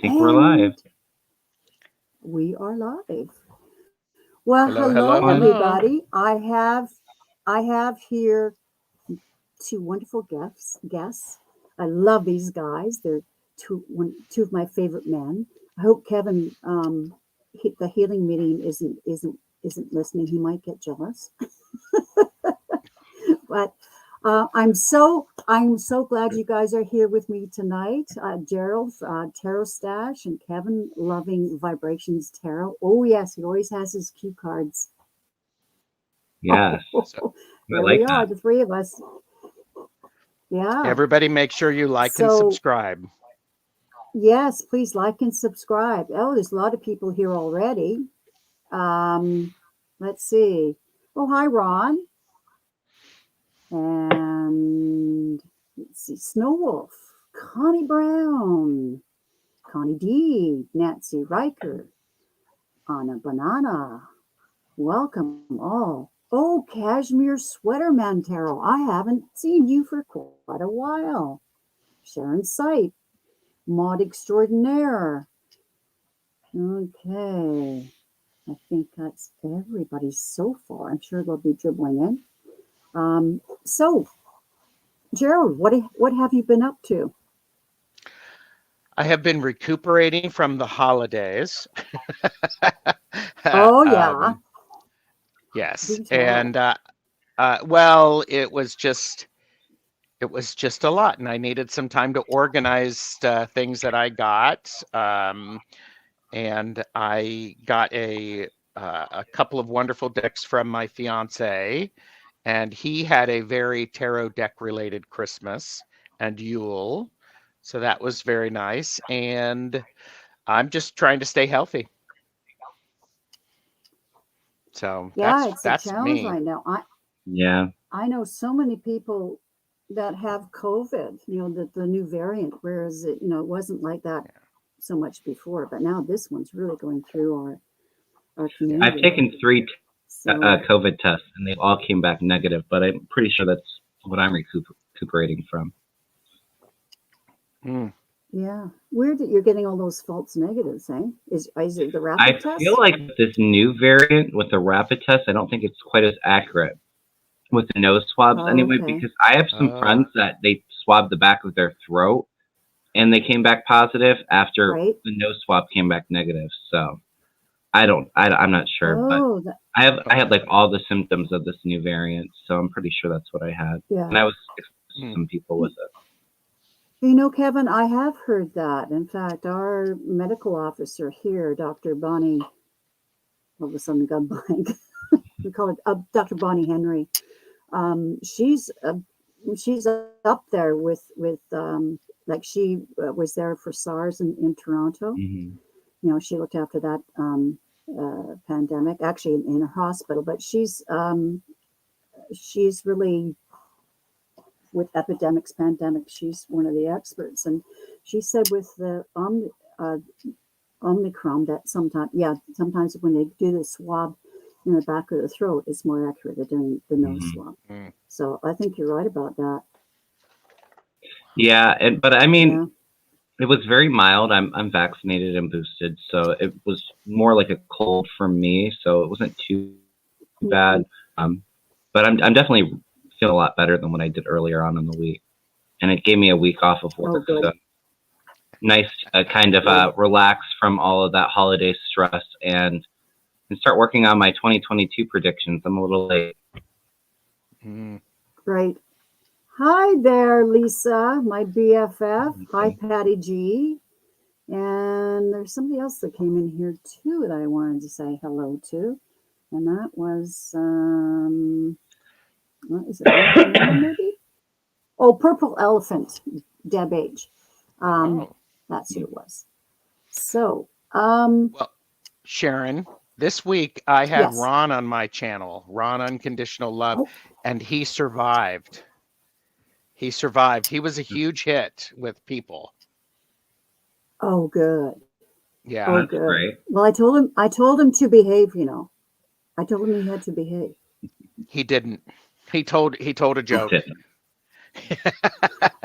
think we're live. We are live. Well, Hello. everybody. I have here two wonderful guests. I love these guys. They're two of my favorite men. I hope Kevin, the healing meeting isn't listening. He might get jealous. But I'm so glad you guys are here with me tonight. Gerald, TarotStache, and Kevin, Loving Vibrations Tarot. Oh yes, he always has his cue cards. Yes, there we are, the three of us. Yeah. Everybody, make sure you like and subscribe. Yes, please like and subscribe. Oh, there's a lot of people here already. Let's see. Oh, hi, Ron. And let's see, Snow Wolf, Connie Brown, Connie D, Nancy Riker, Anna Banana. Welcome all. Oh, Cashmere Sweater Man Tarot. I haven't seen you for quite a while. Sharon Sight, Maud Extraordinaire. Okay. I think that's everybody so far. I'm sure they'll be dribbling in. So, Gerald, what have you been up to? I have been recuperating from the holidays. Oh, yeah. Yes. And, well, it was just a lot, and I needed some time to organize things that I got. And I got a couple of wonderful decks from my fiance, and he had a very tarot deck related Christmas and Yule. So that was very nice. And I'm just trying to stay healthy. So yeah, it's that's a challenge me. right now. I know so many people that have COVID, the new variant, whereas it wasn't like that so much before, but now this one's really going through our community. I've taken 3 COVID tests and they all came back negative, but I'm pretty sure that's what I'm recuperating from. Yeah, weird that you're getting all those false negatives, eh? Is it the rapid test? I feel like this new variant with the rapid test, I don't think it's quite as accurate with the nose swabs anyway, because I have some friends that they swabbed the back of their throat and they came back positive after the nose swab came back negative. So I'm not sure, but I had like all the symptoms of this new variant, so I'm pretty sure that's what I had. Yeah. And I was some people with it. Kevin, I have heard that. In fact, our medical officer here, Dr. Bonnie, all of a sudden got blank. We call it Dr. Bonnie Henry. She's up there with like she was there for SARS in Toronto. Mm-hmm. She looked after that pandemic, actually in a hospital, but she's really with epidemics, pandemics, she's one of the experts. And she said with the Omicron that sometimes when they do the swab in the back of the throat, it's more accurate than doing the nose swab. So I think you're right about that. Yeah, but I mean, it was very mild. I'm vaccinated and boosted, so it was more like a cold for me. So it wasn't too bad. But I'm definitely feeling a lot better than what I did earlier on in the week, and it gave me a week off of work. So nice, kind of relax from all of that holiday stress and start working on my 2022 predictions. I'm a little late. Great. Hi there, Lisa, my BFF. Hi, Patty G. And there's somebody else that came in here too that I wanted to say hello to. And that was, what is it, maybe? Oh, Purple Elephant, Deb H. That's who it was. So, well, Sharon, this week I had Ron on my channel, Ron Unconditional Love, and he survived. He survived. He was a huge hit with people. Oh, good. Yeah. Oh, good. Great. Well, I told him to behave, I told him he had to behave. He didn't. He told a joke.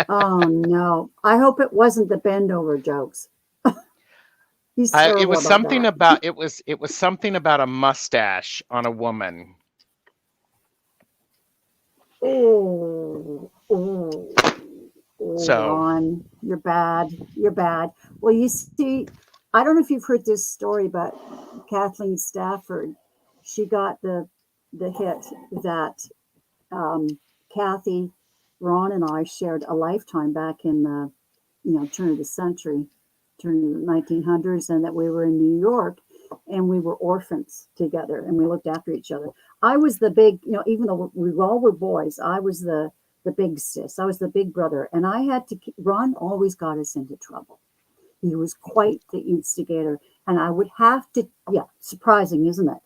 Oh, no. I hope it wasn't the bend over jokes. He's It terrible was about something that. about it was something about a mustache on a woman. Oh, oh, oh, So Ron, you're bad. You're bad. Well, you see, I don't know if you've heard this story, but Kathleen Stafford, she got the hit that Kathy, Ron, and I shared a lifetime back in the turn of the century, turn of the 1900s, and that we were in New York, and we were orphans together, and we looked after each other. I was the big, even though we all were boys, I was the big sis. I was the big brother, and I had to. Ron always got us into trouble. He was quite the instigator, and I would have to. Yeah, surprising, isn't it?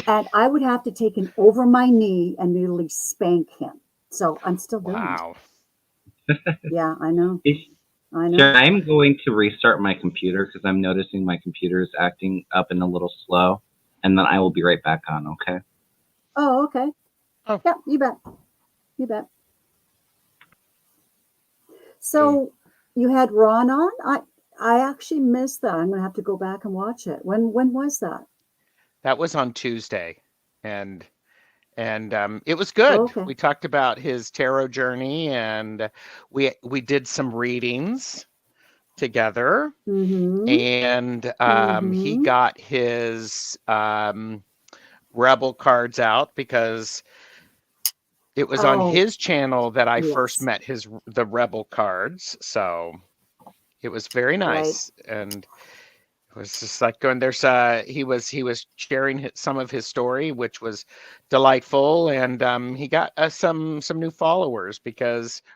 And I would have to take him over my knee and literally spank him. So I'm still doing wow. it. Yeah, I know. I know. Sharon, I'm going to restart my computer because I'm noticing my computer is acting up and a little slow, and then I will be right back on. Okay. Oh, okay. Oh. Yeah, you bet. You bet. So you had Ron on? I actually missed that. I'm gonna have to go back and watch it. When was that? That was on Tuesday, and it was good. Oh, okay. We talked about his tarot journey, and we did some readings together, Mm-hmm. and he Mm-hmm. got his rebel cards out because it was on Oh, his channel that I first yes. met the rebel cards. So it was very Right. nice, and it was just like going. He was sharing some of his story, which was delightful, and he got some new followers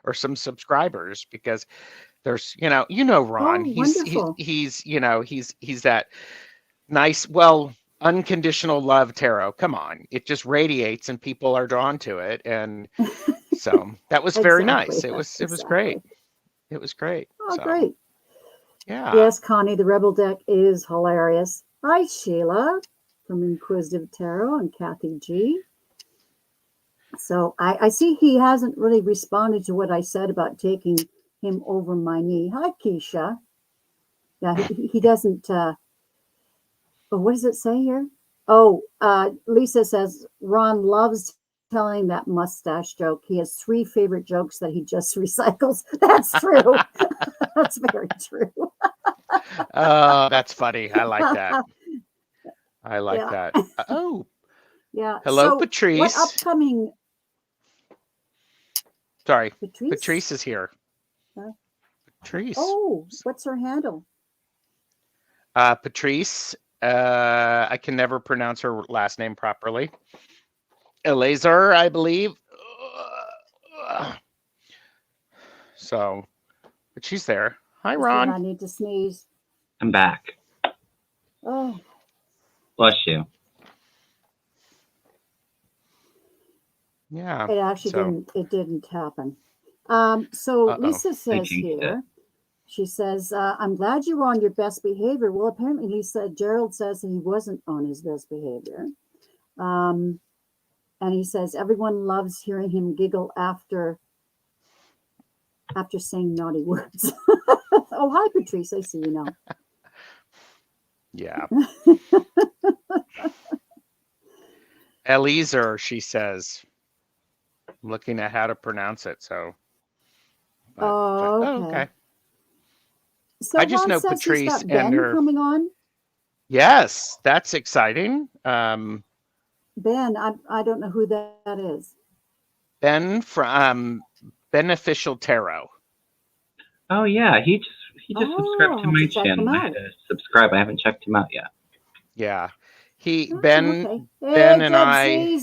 or some subscribers because there's Oh, Ron. wonderful. He's that nice, unconditional love tarot. Come on, it just radiates, and people are drawn to it, and so that was very nice. Exactly. It was Exactly. great. It was great. Oh, So great. yeah. Yes, Connie, the Rebel deck is hilarious. Hi, Sheila from Inquisitive Tarot and Kathy G. So I see he hasn't really responded to what I said about taking him over my knee. Hi, Keisha. Yeah, he doesn't. But what does it say here? Oh, Lisa says Ron loves telling that mustache joke. He has 3 favorite jokes that he just recycles. That's true. That's very true. Oh, that's funny. I like that. I like Yeah. that. Oh, Yeah. hello, So what Patrice. upcoming Sorry, Patrice? Patrice is here. Patrice. Oh, what's her handle? Patrice. I can never pronounce her last name properly. Eleazar, I believe. So, but she's there. Hi, Just when Ron. I need to sneeze. I'm back. Oh, Bless you. Yeah. it actually So, didn't happen. So Lisa I says jinxed it. here, she says, I'm glad you were on your best behavior. Well, apparently Lisa, Gerald says he wasn't on his best behavior. And he says everyone loves hearing him giggle after saying naughty words. Oh, hi, Patrice. I see you now. yeah. Eleazar, she says. I'm looking at how to pronounce it. So, Okay. So I just Ron know says he's Patrice got and Ben her. coming on. Yes, that's exciting. Ben, I don't know who that is. Ben from Beneficial Tarot. Oh yeah, he just subscribed to I'll have my to check him channel. I had out. to subscribe. I haven't checked him out yet. Yeah, Oh, Ben okay. Ben Hey, and I.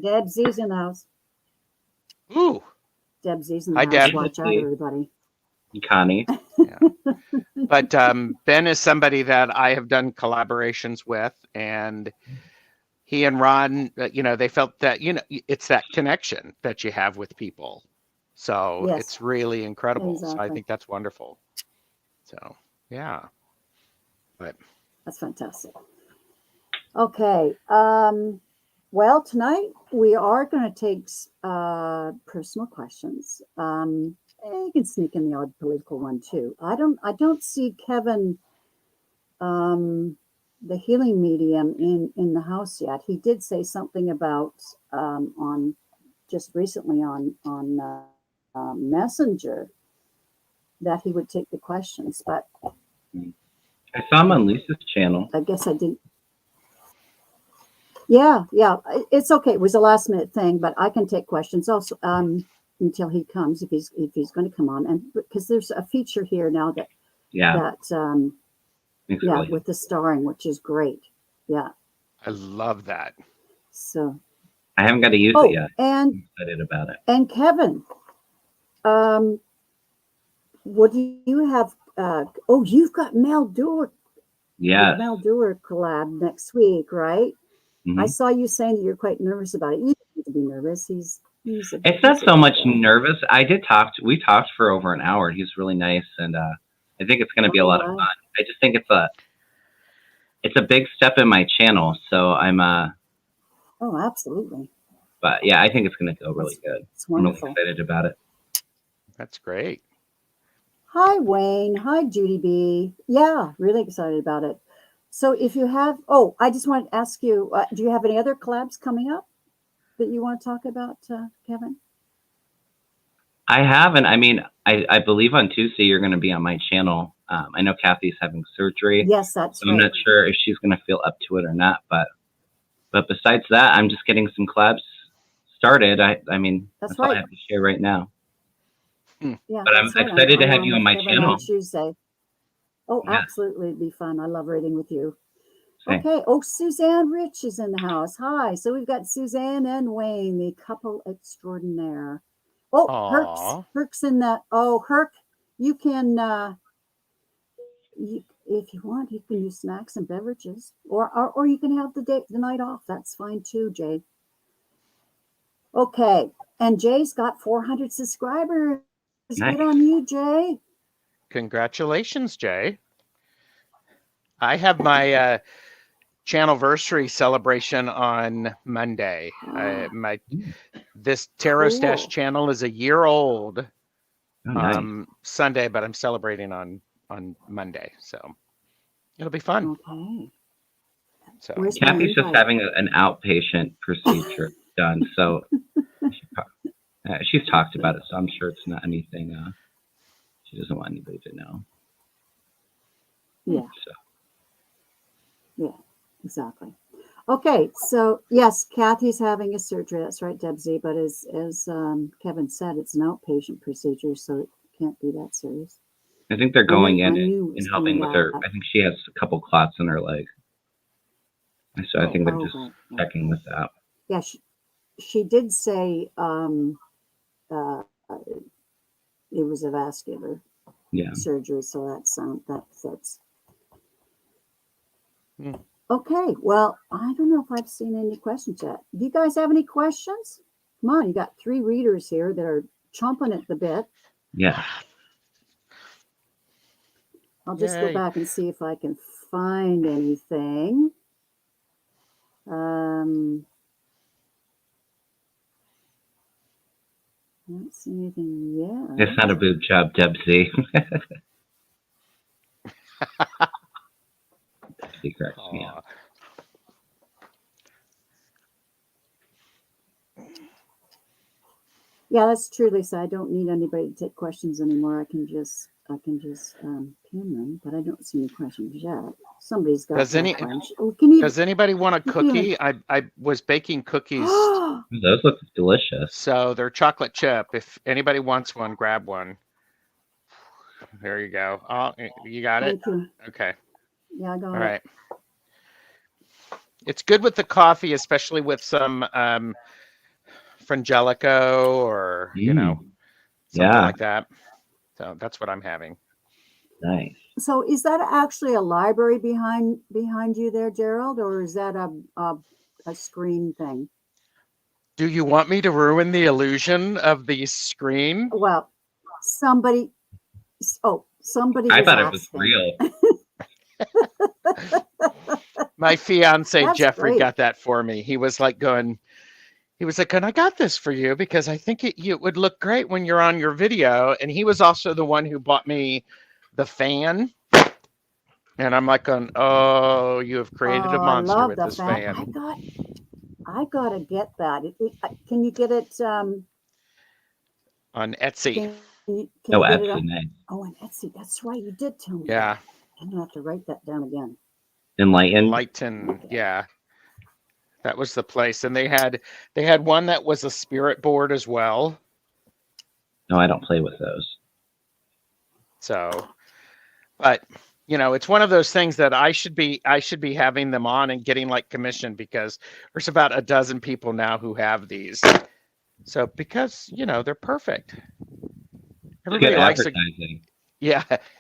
Deb Z's in the house. Ooh, Deb Z's in the hi house. Deb. Watch out, everybody. Connie. Yeah. But Ben is somebody that I have done collaborations with, and he and Ron, they felt that it's that connection that you have with people. So Yes, it's really incredible. So I exactly. think that's wonderful. So yeah, but That's fantastic. Okay. Well, tonight we are going to take personal questions. You can sneak in the odd political one too. I don't see Kevin the healing medium in the house yet. He did say something about on just recently on Messenger that he would take the questions, but I saw him on Lisa's channel. I guess I didn't. Yeah, it's okay. It was a last minute thing, but I can take questions also until he comes, if he's going to come on, and because there's a feature here now that Really with the starring, which is great. Yeah, I love that. So I haven't got to use it yet. And I'm excited about it. And Kevin, what do you have? You've got Mel Dewar. Yeah, Mel Dewar collab next week, right? Mm-hmm. I saw you saying that you're quite nervous about it. You don't need to be nervous. It's not so much nervous. We talked for over an hour. He's really nice, and I think it's going to be a lot of fun. I just think it's a big step in my channel, so I'm Oh, absolutely. But yeah, I think it's going to go really good. It's wonderful. I'm excited about it. That's great. Hi, Wayne. Hi, Judy B. Yeah, really excited about it. So if you have, I just wanted to ask you, do you have any other collabs coming up that you want to talk about, Kevin? I haven't. I mean, I believe on Tuesday you're going to be on my channel. I know Kathy's having surgery. Yes, that's right. I'm not sure if she's going to feel up to it or not, but besides that, I'm just getting some collabs started. I mean, that's all I have to share right now. Yeah, but I'm excited to have you on my channel. On Tuesday. Oh, yeah. Absolutely. It'd be fun. I love reading with you. Same. Okay. Oh, Suzanne Rich is in the house. Hi. So we've got Suzanne and Wayne, the couple extraordinaire. Oh, Herc's in that. Oh, Herc, you can, if you want, you can use snacks and beverages, or you can have the night off. That's fine too, Jay. Okay. And Jay's got 400 subscribers. Nice. Good on you, Jay. Congratulations, Jay. I have my channelversary celebration on Monday. This TarotStache channel is a year old Sunday, but I'm celebrating on Monday, so it'll be fun. Okay. So Kathy's just having an outpatient procedure done, so she's talked about it, so I'm sure it's not anything she doesn't want anybody to know. Yeah. So. Yeah, exactly. Okay, so yes, Kathy's having a surgery. That's right, Debsy. But as Kevin said, it's an outpatient procedure, so it can't be that serious. I think they're going in and helping with her. I think she has a couple clots in her leg, so I think they're just checking with that. Yeah, she did say it was a vascular surgery, so that's okay. Well, I don't know if I've seen any questions yet. Do you guys have any questions? Come on, you got 3 readers here that are chomping at the bit. Yeah. I'll just go back and see if I can find anything. I don't see anything yet. It's not a boob job, Debsy. Debsy cracks me up. Yeah, that's true, Lisa. I don't need anybody to take questions anymore. I can just pin them, but I don't see any questions yet. Somebody's got. Does anybody want a cookie? I was baking cookies. Those look delicious. So they're chocolate chip. If anybody wants one, grab one. There you go. Oh, you got it? Thank you. Okay. Yeah, I got it. All right. It's good with the coffee, especially with some Frangelico or something like that. So that's what I'm having. Nice. So is that actually a library behind you there, Gerald, or is that a screen thing? Do you want me to ruin the illusion of the screen? Well, somebody. I thought it was real. My fiance Jeffrey got that for me. He was like and I got this for you because I think it would look great when you're on your video. And he was also the one who bought me the fan. And I'm like, going, oh, you have created a I monster love with the this fan. fan. I gotta get that. Can you get it? On Etsy. Can you Oh, get it? Etsy, nice. Oh, on Etsy. That's right. You did tell me. Yeah. I'm gonna have to write that down again. Enlighten. Yeah. That was the place. And they had one that was a spirit board as well. No, I don't play with those. So, but you know, it's one of those things that I should be having them on and getting like commission, because there's about a dozen people now who have these. So because, you know, they're perfect. Everybody likes advertising.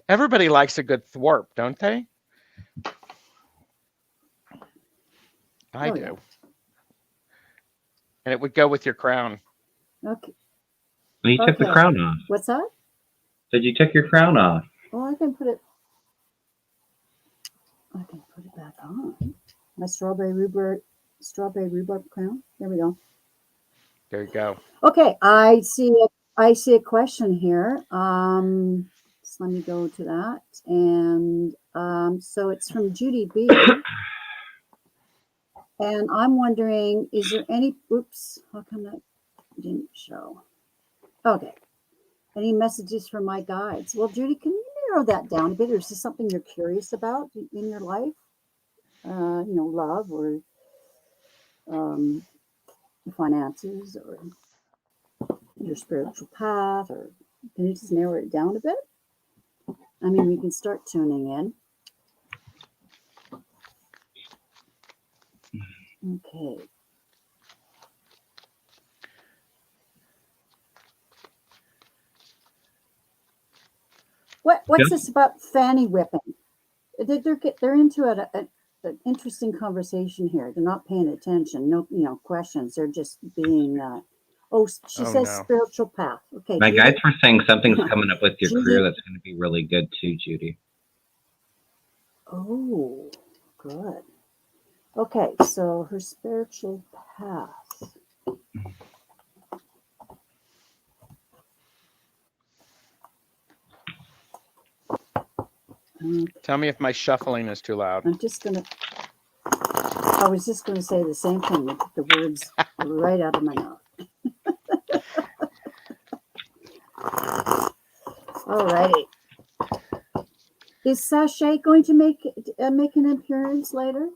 Everybody likes a good thwarp, don't they? I do. Yeah. And it would go with your crown. Okay. Well, you took the crown off. What's that? Said you took your crown off. Well, I can put it back on. My strawberry rhubarb crown. There we go. There you go. Okay, I see a question here. So let me go to that. And so it's from Judy B. And I'm wondering, is there any, oops, how come that didn't show? Okay. Any messages from my guides? Well, Judy, can you narrow that down a bit? Or is this something you're curious about in your life? You know, love or finances or your spiritual path, or can you just narrow it down a bit? I mean, we can start tuning in. Okay. What's this about fanny whipping? They're into an interesting conversation here. They're not paying attention. No, you know, questions. They're just being. She says no. Spiritual path. Okay. My guides were saying something's coming up with your career that's going to be really good too, Judy. Oh, good. Okay, so her spiritual path. Tell me if my shuffling is too loud. I was just gonna say the same thing. You took the words right out of my mouth. All righty. Is Sashay going to make an appearance later?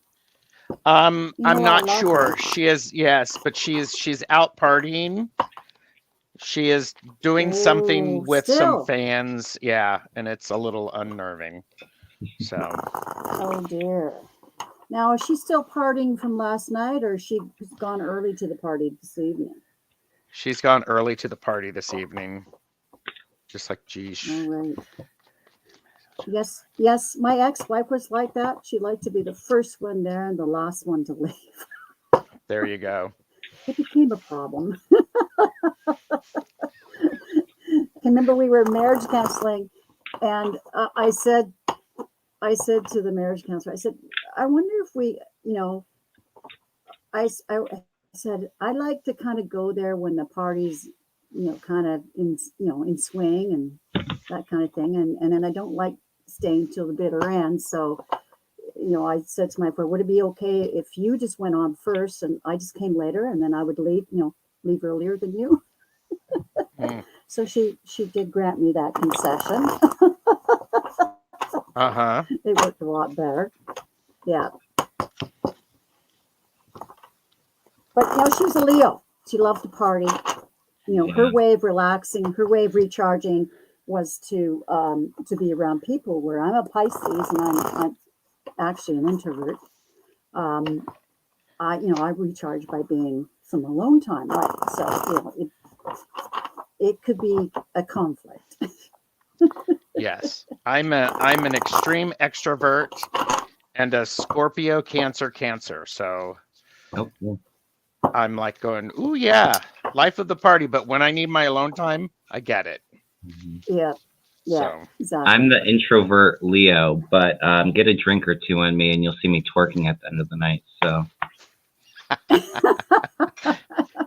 I'm not sure. Her. She is, yes, but she's out partying. She is doing something with some fans, yeah, and it's a little unnerving. So. Oh dear. Now, is she still partying from last night, or has she gone early to the party this evening? She's gone early to the party this evening. Just like, geez. All right. Yes, my ex-wife was like that. She liked to be the first one there and the last one to leave. There you go. It became a problem. I remember we were marriage counseling, and I said to the marriage counselor, I said, I wonder if we, you know, I said, I like to kind of go there when the party's, you know, kind of in swing and that kind of thing. And then I don't like staying till the bitter end. So, you know, I said to my friend, would it be okay if you just went on first and I just came later, and then I would leave earlier than you? So she did grant me that concession. Uh-huh. It worked a lot better. Yeah. But you know, she was a Leo. She loved to party. You know, her way of relaxing, her way of recharging was to be around people. Where I'm a Pisces and I'm actually an introvert. I recharge by being some alone time, right? So, you know, it could be a conflict. Yes, I'm an extreme extrovert and a Scorpio Cancer. So I'm like going, ooh yeah, life of the party. But when I need my alone time, I get it. Yeah. So, exactly. I'm the introvert Leo, but get a drink or two on me, and you'll see me twerking at the end of the night. So.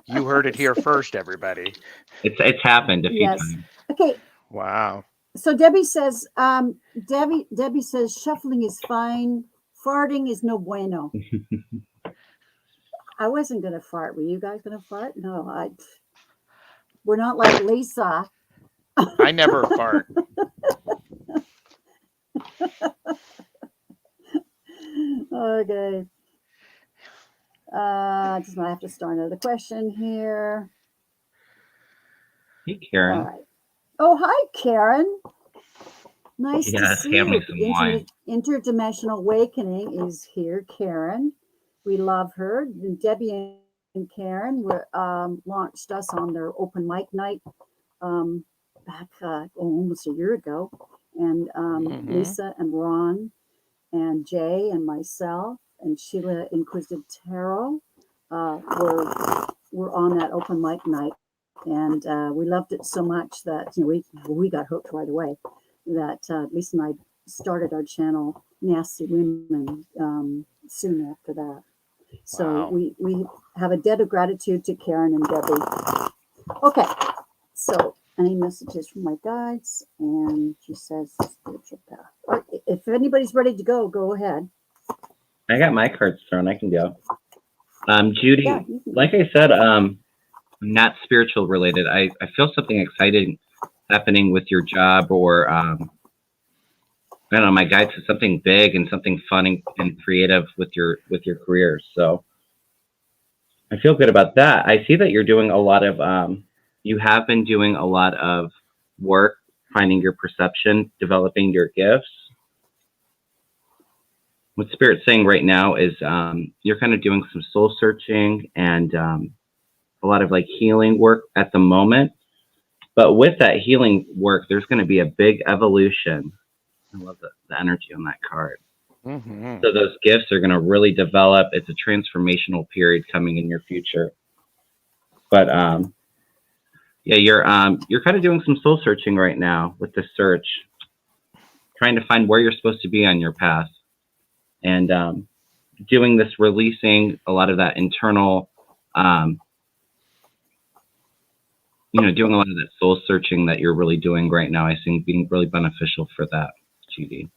You heard it here first, everybody. It's happened a few times. Okay. Wow. So Debbie says, Debbie says shuffling is fine. Farting is no bueno. I wasn't gonna fart. Were you guys gonna fart? No, we're not like Lisa. I never fart. Okay. Just might have to start another question here. Hey, Karen. All right. Oh, hi, Karen. Nice to Yes, see have you. me some wine. Interdimensional Awakening is here, Karen. We love her. And Debbie and Karen were launched us on their open mic night back almost a year ago. And Lisa and Ron and Jay and myself and Sheila Inquisitive Tarot were on that open mic night. And we loved it so much that we got hooked right away. That Lisa and I started our channel, Nasty Women, soon after that. So Wow. we have a debt of gratitude to Karen and Debbie. Okay, so any messages from my guides? And she says spiritual path. Or if anybody's ready to go ahead. I got my cards thrown. I can go. Judy, Yeah, like I said, not spiritual related. I feel something exciting happening with your job, or I don't know. My guide says something big and something fun and creative with your career. So I feel good about that. I see that you're doing a lot of you have been doing a lot of work finding your perception, developing your gifts. What Spirit's saying right now is you're kind of doing some soul searching and a lot of like healing work at the moment. But with that healing work, there's going to be a big evolution. I love the energy on that card. Mm-hmm. So those gifts are going to really develop. It's a transformational period coming in your future. But yeah, you're kind of doing some soul searching right now with the search, trying to find where you're supposed to be on your path, and doing this, releasing a lot of that internal, doing a lot of that soul searching that you're really doing right now. I think being really beneficial for that, Judy.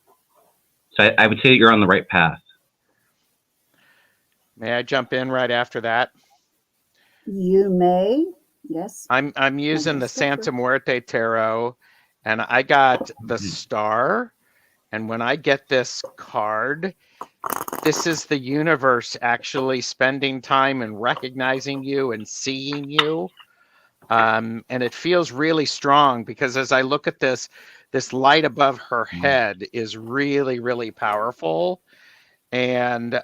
So I would say that you're on the right path. May I jump in right after that? You may. Yes. I'm using the Santa Muerte Tarot, and I got the Star. And when I get this card, this is the universe actually spending time and recognizing you and seeing you. And it feels really strong because as I look at this light above her head is really, really powerful. And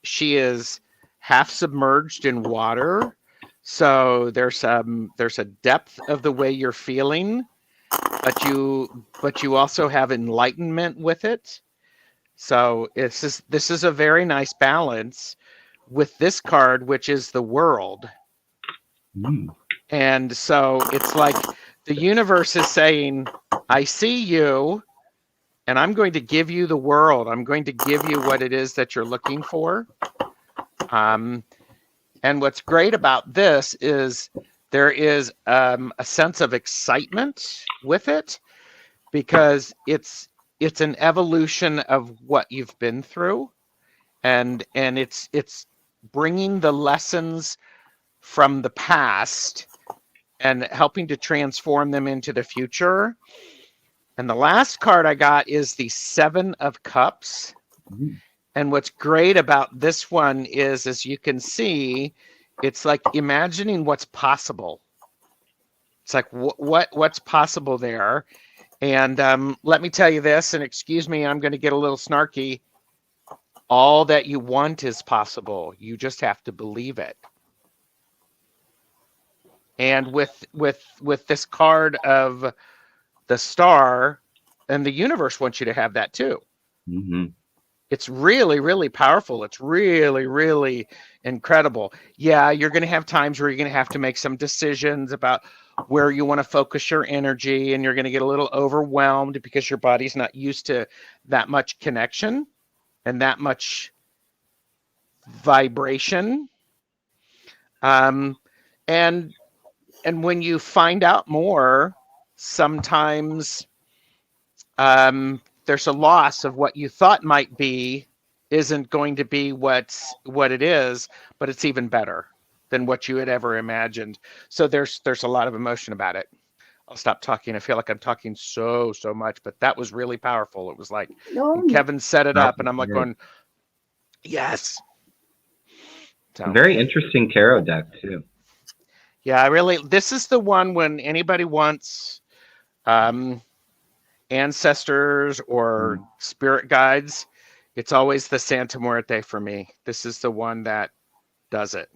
she is half submerged in water. So there's a depth of the way you're feeling, but you also have enlightenment with it. So this is a very nice balance with this card, which is the World. And so it's like the universe is saying, I see you, and I'm going to give you the world. I'm going to give you what it is that you're looking for. And what's great about this is there is a sense of excitement with it because it's an evolution of what you've been through, and it's bringing the lessons from the past and helping to transform them into the future. And the last card I got is the Seven of Cups. And what's great about this one is, as you can see, it's like imagining what's possible. It's like what's possible there. And let me tell you this, and excuse me, I'm going to get a little snarky. All that you want is possible. You just have to believe it. And with this card of the Star, and the universe wants you to have that too. Mm-hmm. It's really, really powerful. It's really, really incredible. Yeah, you're going to have times where you're going to have to make some decisions about where you want to focus your energy, and you're going to get a little overwhelmed because your body's not used to that much connection and that much vibration. And when you find out more, sometimes there's a loss of what you thought might be isn't going to be what it is, but it's even better than what you had ever imagined. So there's a lot of emotion about it. I'll stop talking. I feel like I'm talking so much, but that was really powerful. It was like Oh, Kevin set it up, and I'm like going, yes. So Very interesting tarot deck too. yeah, this is the one when anybody wants ancestors or spirit guides, it's always the Santa Muerte for me. This is the one that does it.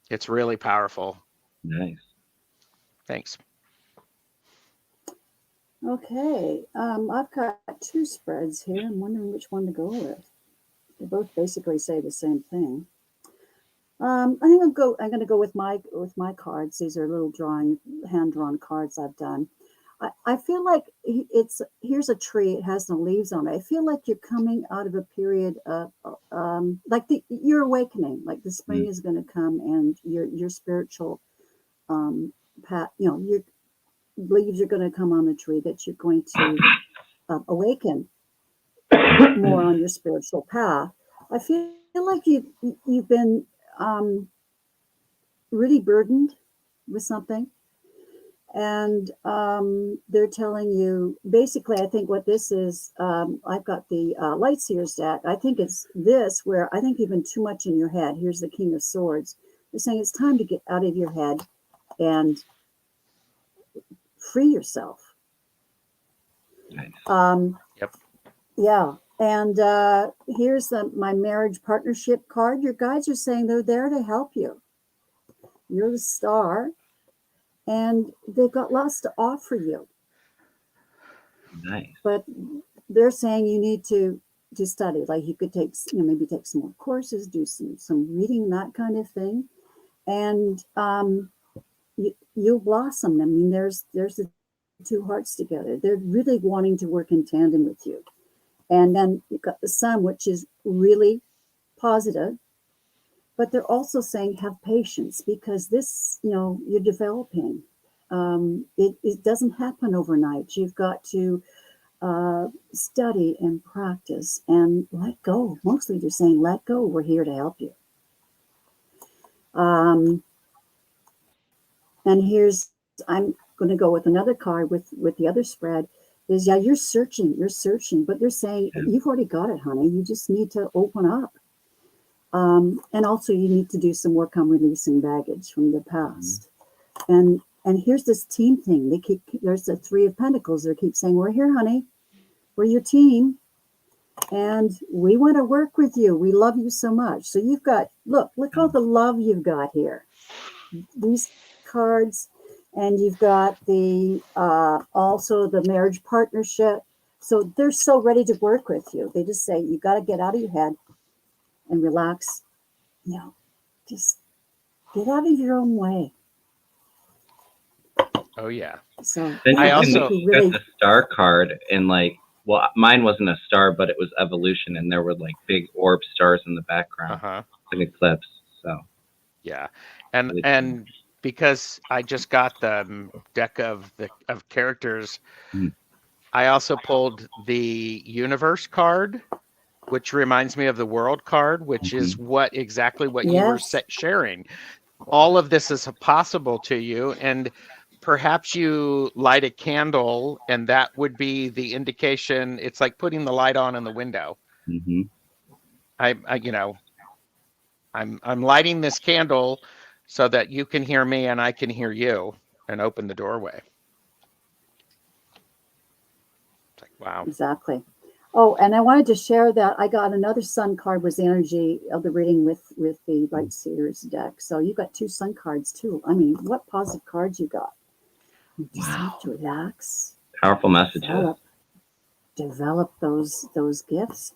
It's really powerful. Nice. Thanks. okay. I've got two spreads here. I'm wondering which one to go with. They both basically say the same thing. I think I'm going to go with my cards. These are little hand drawn cards I've done. I feel like here's a tree. It has no leaves on it. I feel like you're coming out of a period of like you're awakening. Like the spring is going to come, and your spiritual path. Your leaves are going to come on the tree. That you're going to awaken more on your spiritual path. I feel like you've been really burdened with something. And they're telling you, basically, I think what this is, I've got the Light Seers deck. I think it's this where I think you've been too much in your head. Here's the King of Swords. They're saying it's time to get out of your head and free yourself. Nice. Yep. Yeah. And here's my marriage partnership card. Your guides are saying they're there to help you. You're the star. And they've got lots to offer you. Nice. But they're saying you need to study. Like you could take, maybe take some more courses, do some reading, that kind of thing. And you'll blossom. I mean, there's the two hearts together. They're really wanting to work in tandem with you. And then you've got the Sun, which is really positive. But they're also saying have patience because this, you're developing. It doesn't happen overnight. You've got to study and practice and let go. Mostly they're saying let go. We're here to help you. And I'm going to go with another card with the other spread. Is you're searching, but they're saying you've already got it, honey. You just need to open up. And also you need to do some work on releasing baggage from the past. And here's this team thing. There's the Three of Pentacles. They keep saying, we're here, honey. We're your team. And we want to work with you. We love you so much. So you've got, look all the love you've got here. These cards. And you've got the also the marriage partnership. So they're so ready to work with you. They just say, you got to get out of your head and relax. Just get out of your own way. Oh yeah. So I also got the star card, and mine wasn't a star, but it was evolution, and there were big orb stars in the background, like eclipse. So yeah, and because I just got the deck of characters, I also pulled the universe card, which reminds me of the world card, which is exactly what you were sharing. All of this is possible to you, and perhaps you light a candle, and that would be the indication. It's like putting the light on in the window. I'm lighting this candle so that you can hear me and I can hear you, and open the doorway. It's like, wow. Exactly. Oh, and I wanted to share that I got another Sun card was the energy of the reading with the Light Seers deck. So you got two Sun cards too. I mean, what positive cards you got. You just have to relax. Powerful messages. Develop those gifts.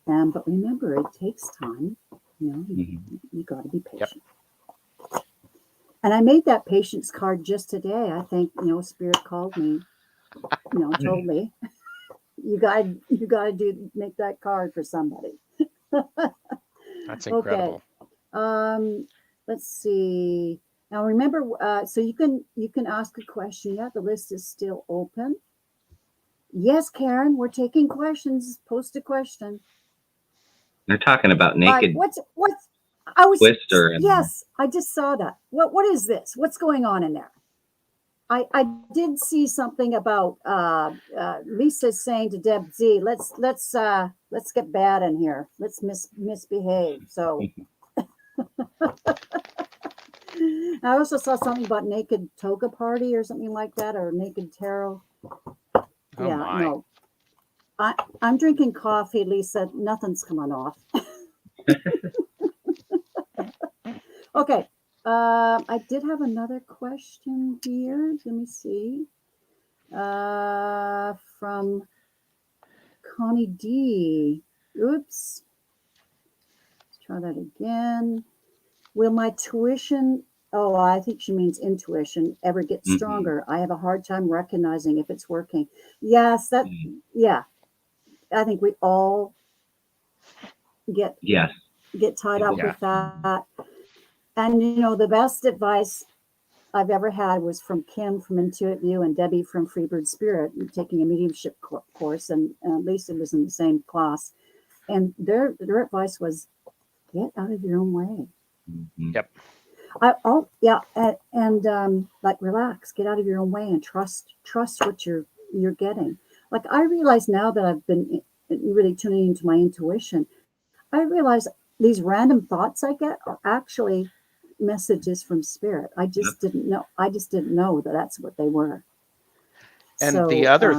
But remember, it takes time. You got to be patient. Yep. And I made that patience card just today. I think, Spirit called me, told me, you got to make that card for somebody. That's incredible. Okay. Let's see. Now remember, so you can ask a question. Yeah, the list is still open. Yes, Karen, we're taking questions. Post a question. They're talking about naked What's I was Twister and yes, I just saw that. What is this? What's going on in there? I did see something about Lisa saying to Deb Z, let's get bad in here. Let's misbehave. So I also saw something about naked toga party or something like that, or naked tarot. Oh Yeah, my. no. I'm drinking coffee, Lisa. Nothing's coming off. Okay. I did have another question here. Let me see. From Connie D. Oops. Let's try that again. Will my tuition, oh, I think she means intuition, ever get stronger? I have a hard time recognizing if it's working. Yes, yeah. I think we all get tied up with that. And, you know, the best advice I've ever had was from Kim from Intuit View and Debbie from Freebird Spirit, taking a mediumship course, and Lisa was in the same class. And their advice was, get out of your own way. Yep. Like relax, get out of your own way, and trust what you're getting. Like I realize now that I've been really tuning into my intuition, I realize these random thoughts I get are actually messages from spirit. I just didn't know. I just didn't know that that's what they were. And so, the other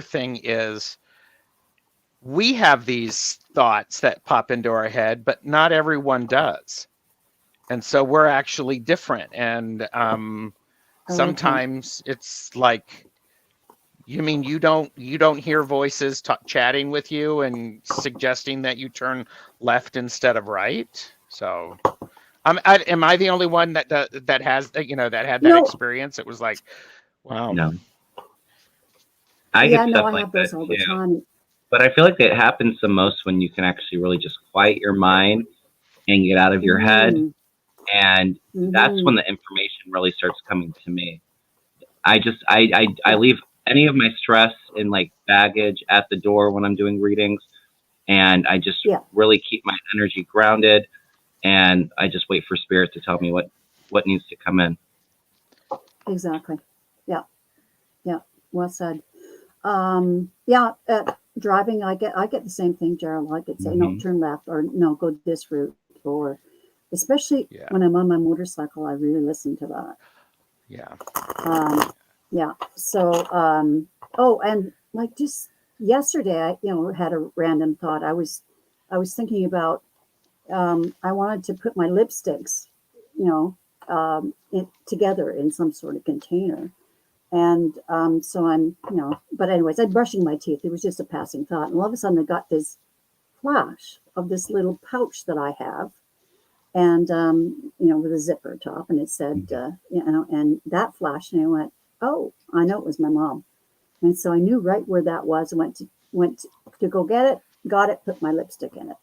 thing is, we have these thoughts that pop into our head, but not everyone does. And so we're actually different. And sometimes it's like, you mean you don't hear voices chatting with you and suggesting that you turn left instead of right? So am I the only one that has, you know, that had that experience? It was like, wow. No. I get stuff I like have those that all too. the time. But I feel like it happens the most when you can actually really just quiet your mind and get out of your head. And that's when the information really starts coming to me. I leave any of my stress and like baggage at the door when I'm doing readings. And I just really keep my energy grounded. And I just wait for spirit to tell me what needs to come in. Exactly. Yeah. Well said. Driving, I get the same thing, Gerald. I could say, no, turn left, or no, go this route, or especially when I'm on my motorcycle, I really listen to that. So, and like just yesterday, I had a random thought. I was thinking about, I wanted to put my lipsticks, together in some sort of container. And so I'm, but anyways, I'm brushing my teeth. It was just a passing thought. And all of a sudden I got this flash of this little pouch that I have. And, with a zipper top. And it said, and that flashed. And I went, oh, I know it was my mom. And so I knew right where that was. I went to go get it, got it, put my lipstick in it.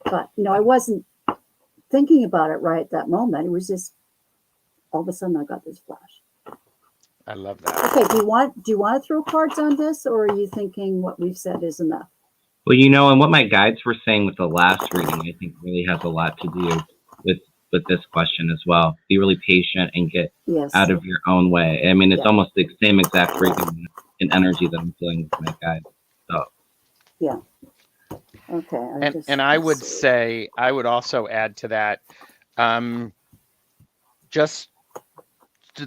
But, I wasn't thinking about it right at that moment. It was just, all of a sudden I got this flash. I love that. Okay, do you want to throw cards on this, or are you thinking what we've said is enough? Well, and what my guides were saying with the last reading, I think really has a lot to do with this question as well. Be really patient and get out of your own way. I mean, it's almost the same exact reading and energy that I'm feeling with my guides. So. Yeah. Okay. And I would say, I would also add to that, just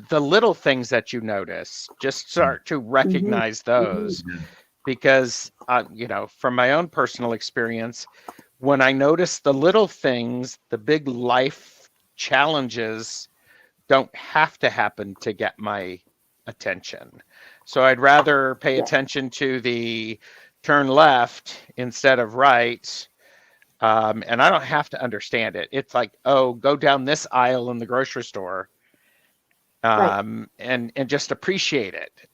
the little things that you notice, just start to recognize those, because, from my own personal experience, when I notice the little things, the big life challenges don't have to happen to get my attention. So I'd rather pay attention to the turn left instead of right. And I don't have to understand it. It's like, oh, go down this aisle in the grocery store. And just appreciate it.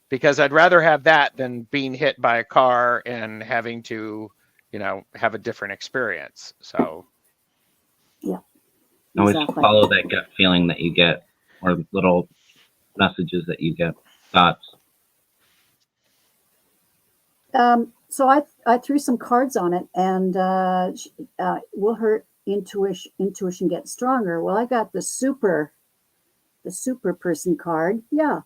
Because I'd rather have that than being hit by a car and having to, have a different experience. So. Yeah. Always follow that gut feeling that you get, or little messages that you get, thoughts. So I threw some cards on it, and will her intuition get stronger? Well, I got the super person card. Yeah,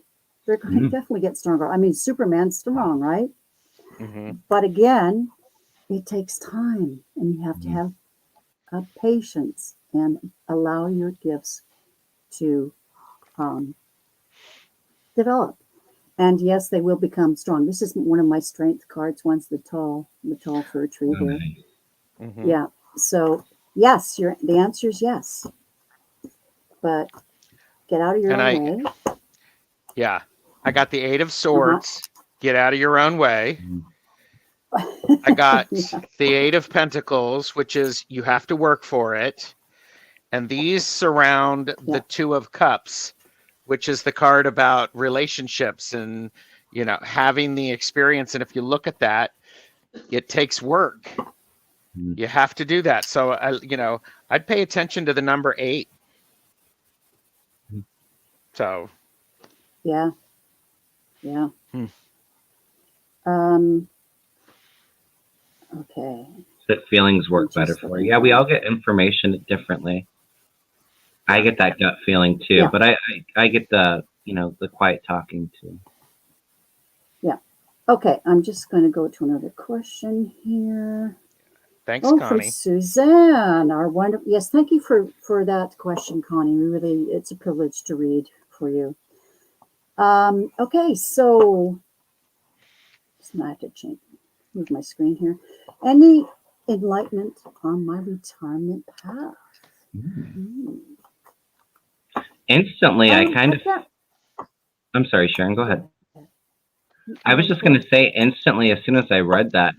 they're going to definitely get stronger. I mean, Superman's strong, right? Mm-hmm. But again, it takes time, and you have to have patience and allow your gifts to develop. And yes, they will become strong. This is one of my strength cards. One's the tall fir tree here. Mm-hmm. Yeah. So yes, the answer is yes. But get out of your own way. Yeah. I got the 8 of Swords. Get out of your own way. I got the 8 of Pentacles, which is you have to work for it. And these surround the 2 of Cups, which is the card about relationships and, you know, having the experience. And if you look at that, it takes work. You have to do that. So, you know, I'd pay attention to the number 8. So. Yeah. Okay. That feelings work better for you. Yeah, we all get information differently. I get that gut feeling too, but I get the, you know, the quiet talking too. Yeah. Okay, I'm just going to go to another question here. Thanks, Connie. For Suzanne, our wonderful. Yes, thank you for that question, Connie. It's a privilege to read for you. Okay, so I have to move my screen here. Any enlightenment on my retirement path? Instantly, I'm sorry, Sharon, go ahead. I was just going to say instantly, as soon as I read that,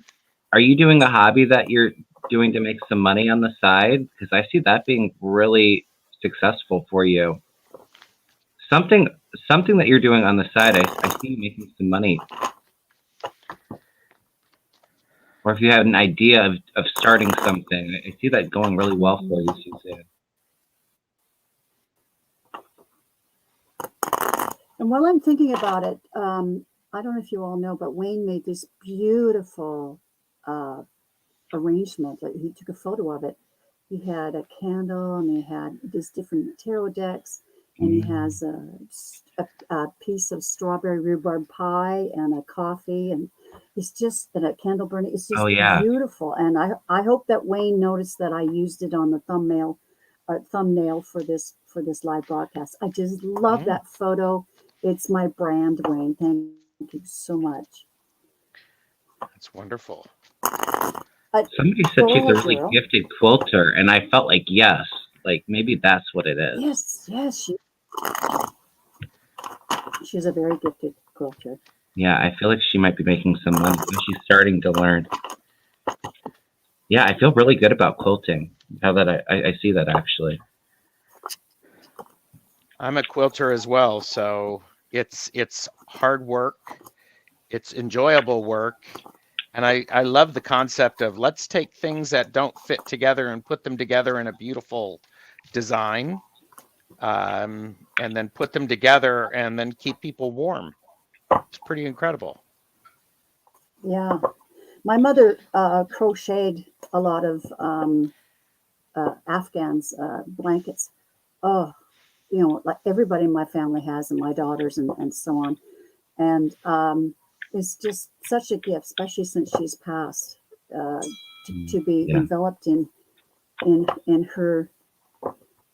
are you doing a hobby that you're doing to make some money on the side? Because I see that being really successful for you. Something that you're doing on the side, I see you making some money. Or if you have an idea of starting something, I see that going really well for you, Suzanne. And while I'm thinking about it, I don't know if you all know, but Wayne made this beautiful arrangement. He took a photo of it. He had a candle, and he had these different tarot decks, and he has a piece of strawberry rhubarb pie and a coffee, and it's just a candle burning. It's just beautiful. And I hope that Wayne noticed that I used it on the thumbnail for this live broadcast. I just love that photo. It's my brand, Wayne. Thank you so much. That's wonderful. Somebody said she's a really gifted quilter, and I felt like yes, like maybe that's what it is. Yes, she's a very gifted quilter. Yeah, I feel like she might be making some money. She's starting to learn. Yeah, I feel really good about quilting. Now that I see that, actually. I'm a quilter as well, so it's hard work. It's enjoyable work. And I love the concept of let's take things that don't fit together and put them together in a beautiful design, and then put them together and then keep people warm. It's pretty incredible. Yeah. My mother crocheted a lot of Afghans blankets. Oh, you know, like everybody in my family has, and my daughters and so on. And it's just such a gift, especially since she's passed, to be enveloped in her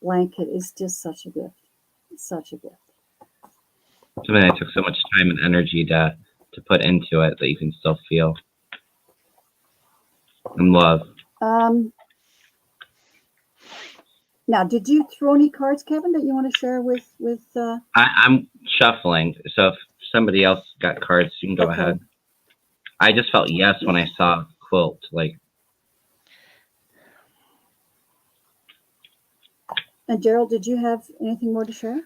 blanket is just such a gift. It's such a gift. Something that took so much time and energy to put into it that you can still feel and love. Now, did you throw any cards, Kevin, that you want to share with? I'm shuffling, so if somebody else got cards, you can go ahead. I just felt yes when I saw quilt. Like. And Gerald, did you have anything more to share?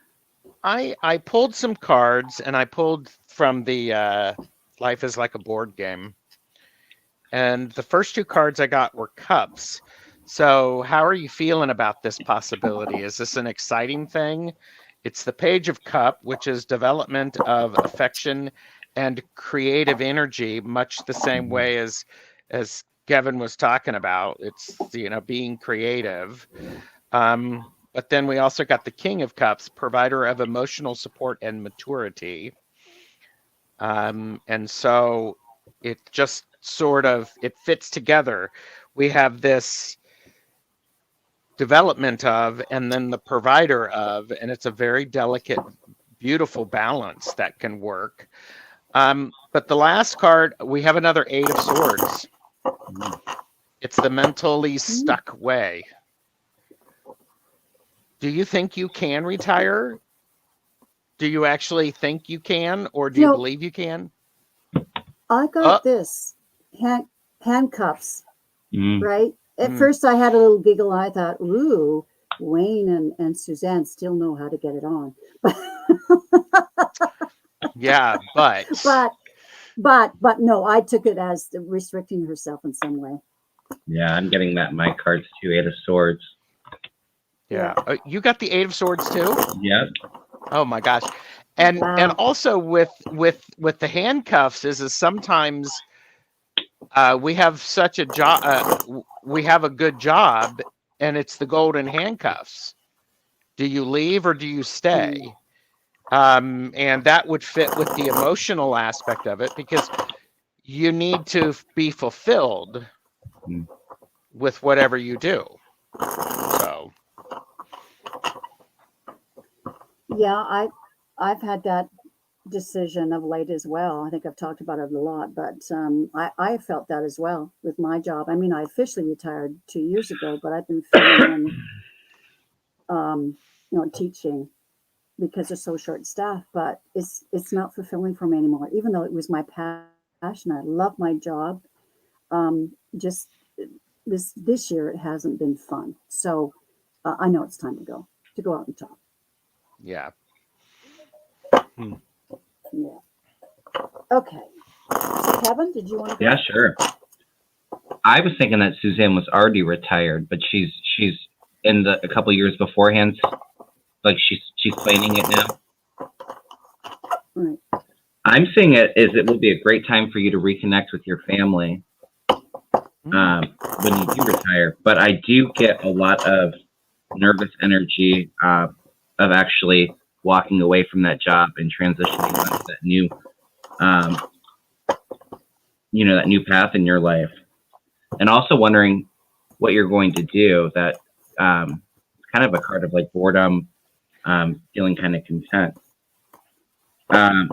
I pulled some cards, and I pulled from the Life is Like a Board Game. And the first 2 cards I got were cups. So how are you feeling about this possibility? Is this an exciting thing? It's the Page of Cup, which is development of affection and creative energy, much the same way as Kevin was talking about. It's, you know, being creative. But then we also got the King of Cups, provider of emotional support and maturity. And so it just sort of, it fits together. We have this development of, and then the provider of, and it's a very delicate, beautiful balance that can work. But the last card, we have another Eight of Swords. It's the mentally stuck way. Do you think you can retire? Do you actually think you can, or do you believe you can? I got this handcuffs, right? At first, I had a little giggle. I thought, "Ooh, Wayne and Suzanne still know how to get it on." Yeah, but no, I took it as restricting herself in some way. Yeah, I'm getting that in my cards too. Eight of Swords. Yeah, you got the Eight of Swords too. Yep. Oh my gosh, and also with the handcuffs is sometimes we have such a job, we have a good job, and it's the golden handcuffs. Do you leave or do you stay? And that would fit with the emotional aspect of it, because you need to be fulfilled with whatever you do. So yeah, I've had that decision of late as well. I think I've talked about it a lot, but I felt that as well with my job. I mean, I officially retired 2 years ago, but I've been filling in, teaching because they're so short staffed. But it's not fulfilling for me anymore, even though it was my passion. I love my job. Just this year, it hasn't been fun. So I know it's time to go out and talk. yeah. Yeah. Okay. So Kevin, did you want to go? Yeah, sure. I was thinking that Suzanne was already retired, but she's in a couple years beforehand, like she's planning it now. Right. I'm seeing it as it will be a great time for you to reconnect with your family when you do retire. But I do get a lot of nervous energy of actually walking away from that job and transitioning into that new, that new path in your life. And also wondering what you're going to do. That kind of a card of like boredom, feeling kind of content. I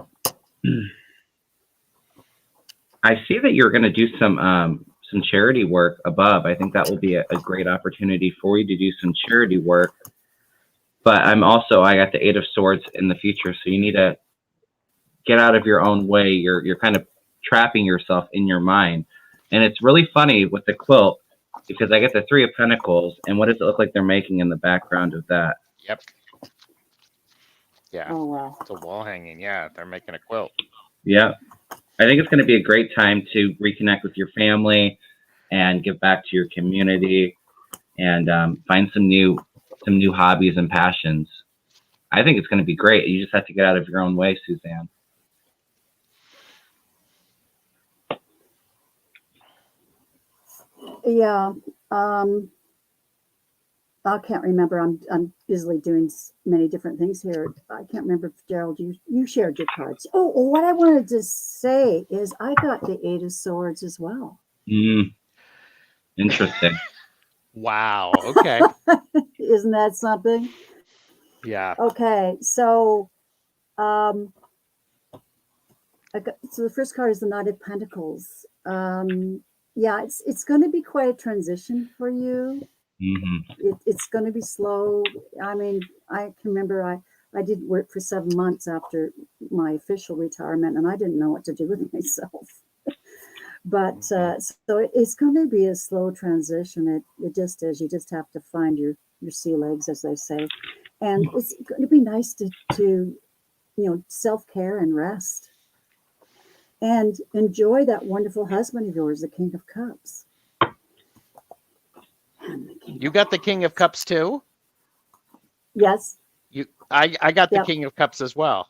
see that you're going to do some charity work above. I think that will be a great opportunity for you to do some charity work. But I got the Eight of Swords in the future, so you need to get out of your own way. You're kind of trapping yourself in your mind. And it's really funny with the quilt, because I get the Three of Pentacles, and what does it look like they're making in the background of that? Yep. Yeah. Oh, wow. It's a wall hanging. Yeah, they're making a quilt. Yeah. I think it's going to be a great time to reconnect with your family and give back to your community and find some new hobbies and passions. I think it's going to be great. You just have to get out of your own way, Suzanne. Yeah. I can't remember. I'm busily doing many different things here. I can't remember if Gerald, you shared your cards. Oh, what I wanted to say is I got the Eight of Swords as well. Interesting. Wow. Okay. Isn't that something? Yeah. Okay. So, so the first card is the Knight of Pentacles. Yeah, it's going to be quite a transition for you. It's going to be slow. I mean, I can remember I did work for 7 months after my official retirement, and I didn't know what to do with myself. But so it's going to be a slow transition. It just is. You just have to find your sea legs, as they say. And it's going to be nice to self-care and rest. And enjoy that wonderful husband of yours, the King of Cups. You got the King of Cups too? Yes. I got the King of Cups as well.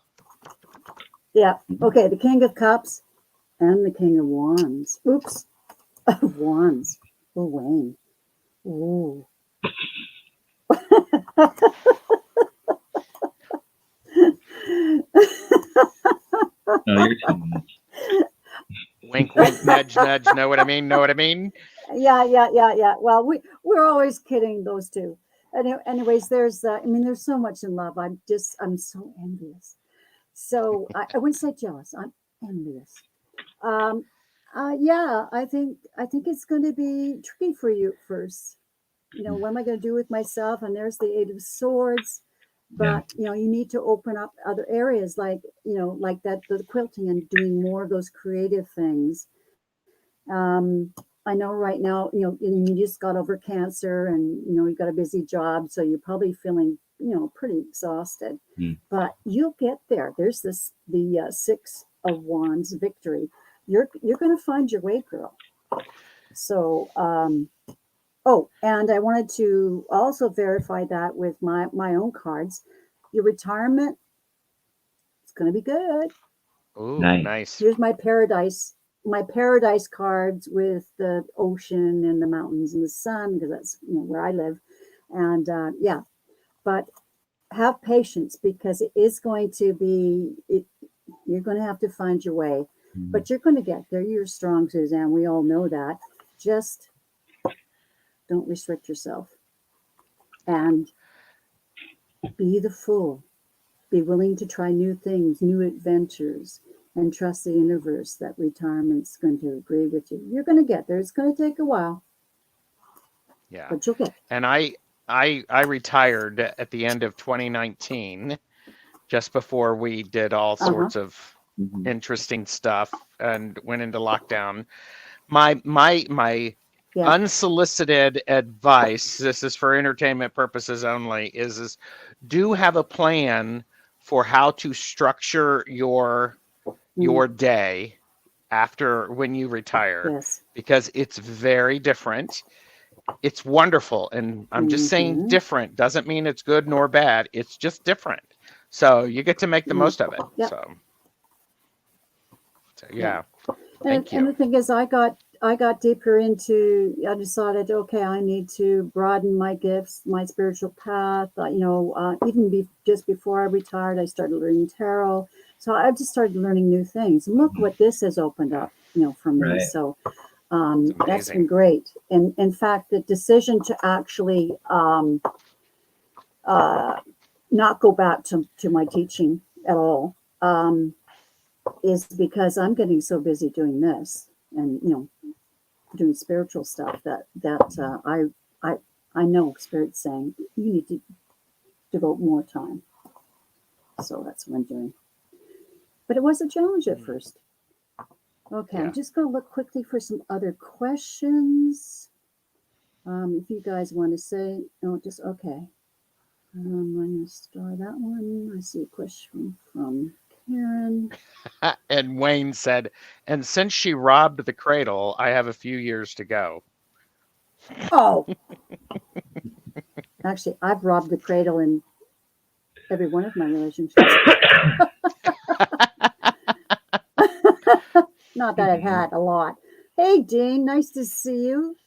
Yeah. Okay. The King of Cups and the King of Wands. Oops. Of Wands. Oh, Wayne. Ooh. No, you're too much. Wink, wink, nudge, nudge. Know what I mean? Know what I mean? Yeah. Well, we're always kidding those two. Anyways, there's I mean, there's so much in love. I'm so envious. So I wouldn't say jealous. I'm envious. Um, yeah, I think it's going to be tricky for you at first. You know, what am I going to do with myself? And there's the Eight of Swords. Yeah. But you know, you need to open up other areas, like like that, the quilting, and doing more of those creative things. Um, I know right now, you just got over cancer, and you've got a busy job, so you're probably feeling, pretty exhausted. Mm. But you'll get there. There's the Six of Wands victory. You're going to find your way, girl. So, oh, and I wanted to also verify that with my own cards. Your retirement, it's going to be good. Ooh, Nice. nice. Here's my paradise cards with the ocean and the mountains and the sun, because that's where I live. And yeah, but have patience, because it is going to be you're going to have to find your way, but you're going to get there. You're strong, Suzanne. We all know that. Just don't restrict yourself, and be the fool. Be willing to try new things, new adventures, and trust the universe that retirement's going to agree with you. You're going to get there. It's going to take a while. Yeah. But you'll get there. And I retired at the end of 2019, just before we did all sorts of interesting stuff and went into lockdown. My Yeah. unsolicited advice, this is for entertainment purposes only, is do have a plan for how to structure your day after when you retire. Yes. Because it's very different. It's wonderful, and I'm just saying different doesn't mean it's good nor bad. It's just different. So you get to make the most of it. Yep. So yeah. And the thing is, I got deeper into. I decided, okay, I need to broaden my gifts, my spiritual path. Even just before I retired, I started learning tarot. So I just started learning new things. And look what this has opened up, for me. Right. So that's been great. And in fact, the decision to actually not go back to my teaching at all is because I'm getting so busy doing this, and doing spiritual stuff, that I know Spirit's saying you need to devote more time. So that's what I'm doing. But it was a challenge at first. Okay, I'm just going to look quickly for some other questions. If you guys want to say, just okay. I'm going to start that one. I see a question from Karen. And Wayne said, and since she robbed the cradle, I have a few years to go. Oh. Actually, I've robbed the cradle in every one of my relationships. Not that I've had a lot. Hey, Dean, nice to see you.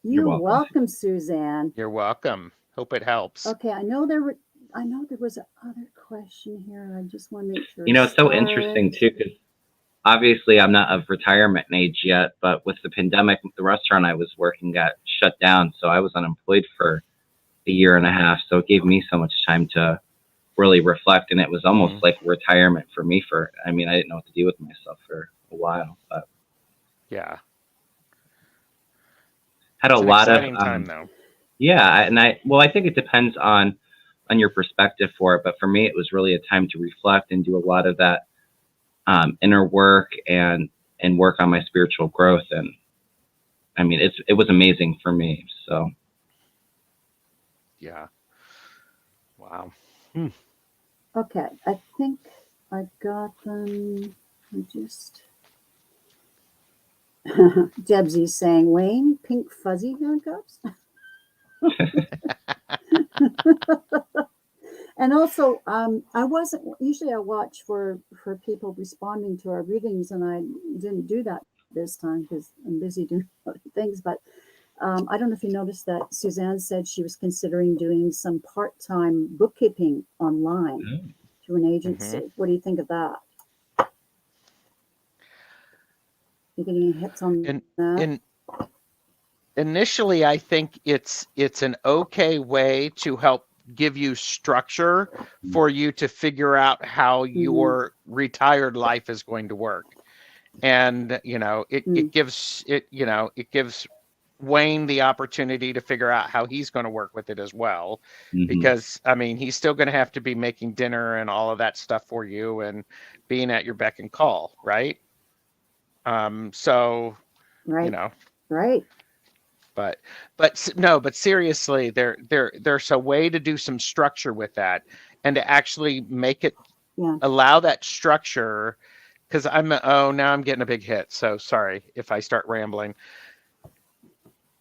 You're welcome, Suzanne. You're welcome. Hope it helps. Okay, I know there was another question here. I just want to make sure. It's so interesting too, because obviously I'm not of retirement age yet, but with the pandemic, the restaurant I was working got shut down, so I was unemployed for a year and a half. So it gave me so much time to really reflect, and it was almost like retirement for me. I didn't know what to do with myself for a while, but yeah, had it's a lot of time though. Yeah, and I think it depends on your perspective for it, but for me, it was really a time to reflect and do a lot of that inner work and work on my spiritual growth. And it was amazing for me. So yeah, wow. Okay, I think I got them. I just Debsy's saying, Wayne, pink fuzzy handcuffs. And also, I wasn't usually I watch for people responding to our readings, and I didn't do that this time because I'm busy doing other things. But I don't know if you noticed that Suzanne said she was considering doing some part-time bookkeeping online through an agency. What do you think of that? You getting any hits on that? Initially, I think it's an okay way to help give you structure for you to figure out how your retired life is going to work. And, you know, it gives Wayne the opportunity to figure out how he's going to work with it as well. Because, I mean, he's still going to have to be making dinner and all of that stuff for you and being at your beck and call, right? So, right. You know. Right. But seriously, there's a way to do some structure with that and to actually make it allow that structure. Because now I'm getting a big hit. So sorry if I start rambling.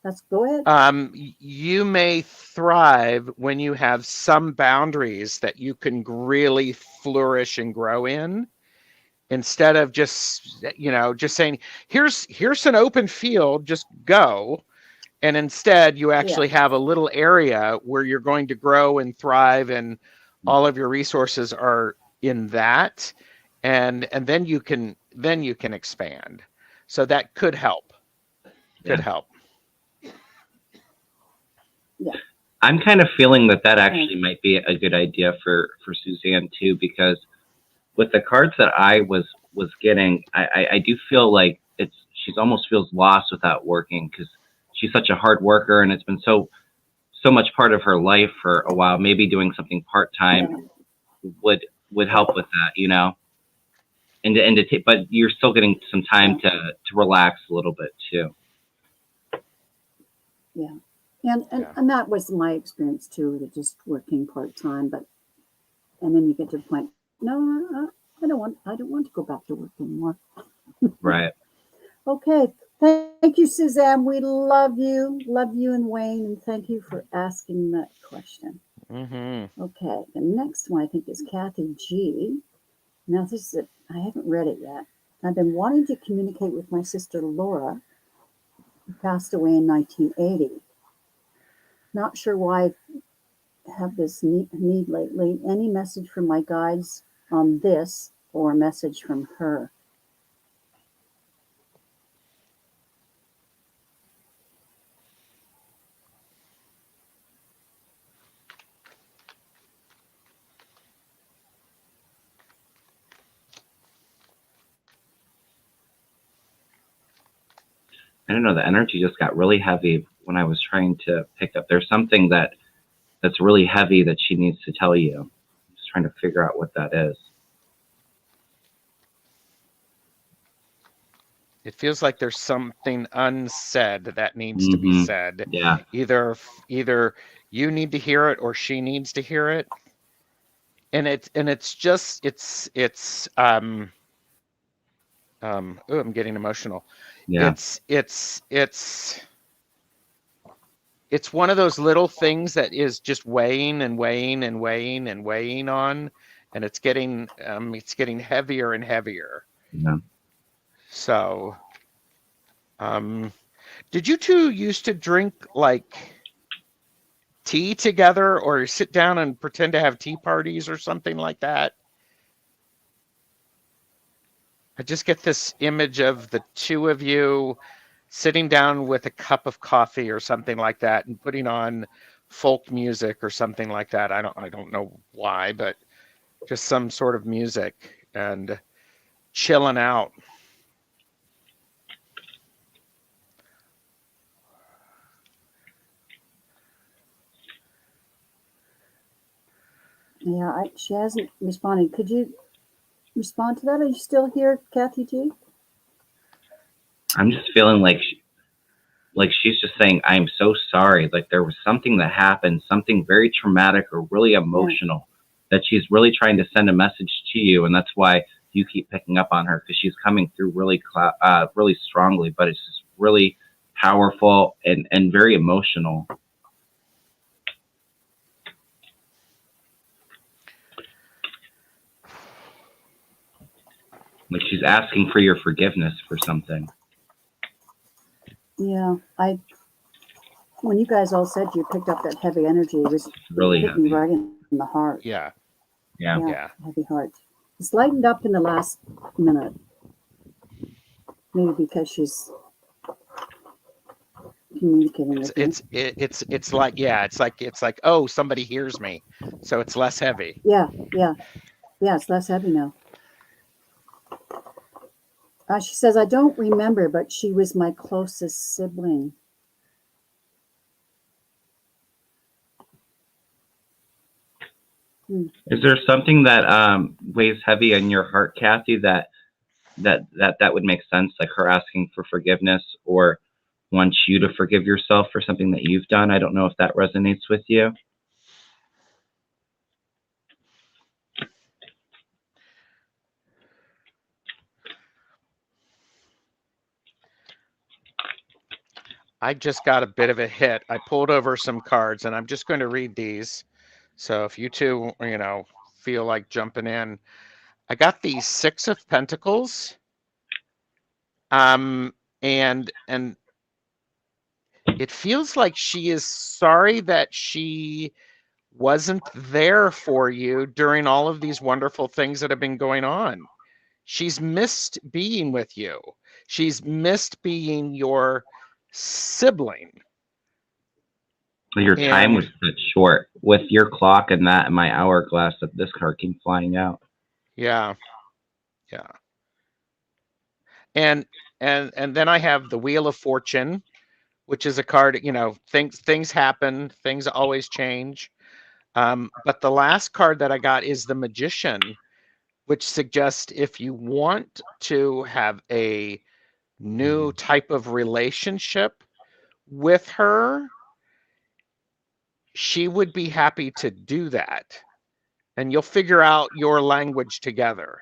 Let's go ahead. You may thrive when you have some boundaries that you can really flourish and grow in, instead of just saying, here's an open field, just go. And instead, you actually have a little area where you're going to grow and thrive, and all of your resources are in that, and then you can expand. So that could help. Could help. Yeah. I'm kind of feeling that actually might be a good idea for Suzanne too, because with the cards that I was getting, I do feel like she's almost feels lost without working, because she's such a hard worker, and it's been so much part of her life for a while. Maybe doing something part-time would help with that, you know. But you're still getting some time to relax a little bit too. Yeah. And that was my experience too, with just working part-time, and then you get to the point, no, I don't want to go back to work anymore. Right. Okay. Thank you, Suzanne. We love you and Wayne, and thank you for asking that question. Okay, the next one I think is Kathy G. Now I haven't read it yet. I've been wanting to communicate with my sister Laura, who passed away in 1980. Not sure why I have this need lately. Any message from my guides on this, or a message from her? I don't know, the energy just got really heavy when I was trying to pick up. There's something that's really heavy that she needs to tell you. I'm just trying to figure out what that is. It feels like there's something unsaid that needs to be said. Yeah. Either you need to hear it or she needs to hear it. And it's I'm getting emotional. Yeah. It's one of those little things that is just weighing and weighing and weighing and weighing on, and it's getting heavier and heavier. Yeah. So, did you two used to drink like tea together, or sit down and pretend to have tea parties or something like that? I just get this image of the two of you sitting down with a cup of coffee or something like that and putting on folk music or something like that. I don't know why, but just some sort of music and chilling out. Yeah, she hasn't responded. Could you respond to that? Are you still here, Kathy G? I'm just feeling like she's just saying, I'm so sorry. Like there was something that happened, something very traumatic or really emotional, that she's really trying to send a message to you. And that's why you keep picking up on her, because she's coming through really strongly, but it's just really powerful and very emotional. Like she's asking for your forgiveness for something. Yeah, when you guys all said you picked up that heavy energy, it Really hit me heavy. right in the heart. Yeah. Yeah. Yeah. Heavy heart. It's lightened up in the last minute. Maybe because she's communicating with me. It's like, yeah, it's like, oh, somebody hears me, so it's less heavy. Yeah, it's less heavy now. She says, I don't remember, but she was my closest sibling. Is there something that weighs heavy on your heart, Kathy, that would make sense, like her asking for forgiveness or wants you to forgive yourself for something that you've done? I don't know if that resonates with you. I just got a bit of a hit. I pulled over some cards, and I'm just going to read these. So if you two, feel like jumping in, I got the Six of Pentacles. And it feels like she is sorry that she wasn't there for you during all of these wonderful things that have been going on. She's missed being with you. She's missed being your sibling. Your time was cut short with your clock and that and my hourglass that this card came flying out. Yeah. And then I have the Wheel of Fortune, which is a card, things happen, things always change. But the last card that I got is the Magician, which suggests if you want to have a new type of relationship with her, she would be happy to do that. And you'll figure out your language together.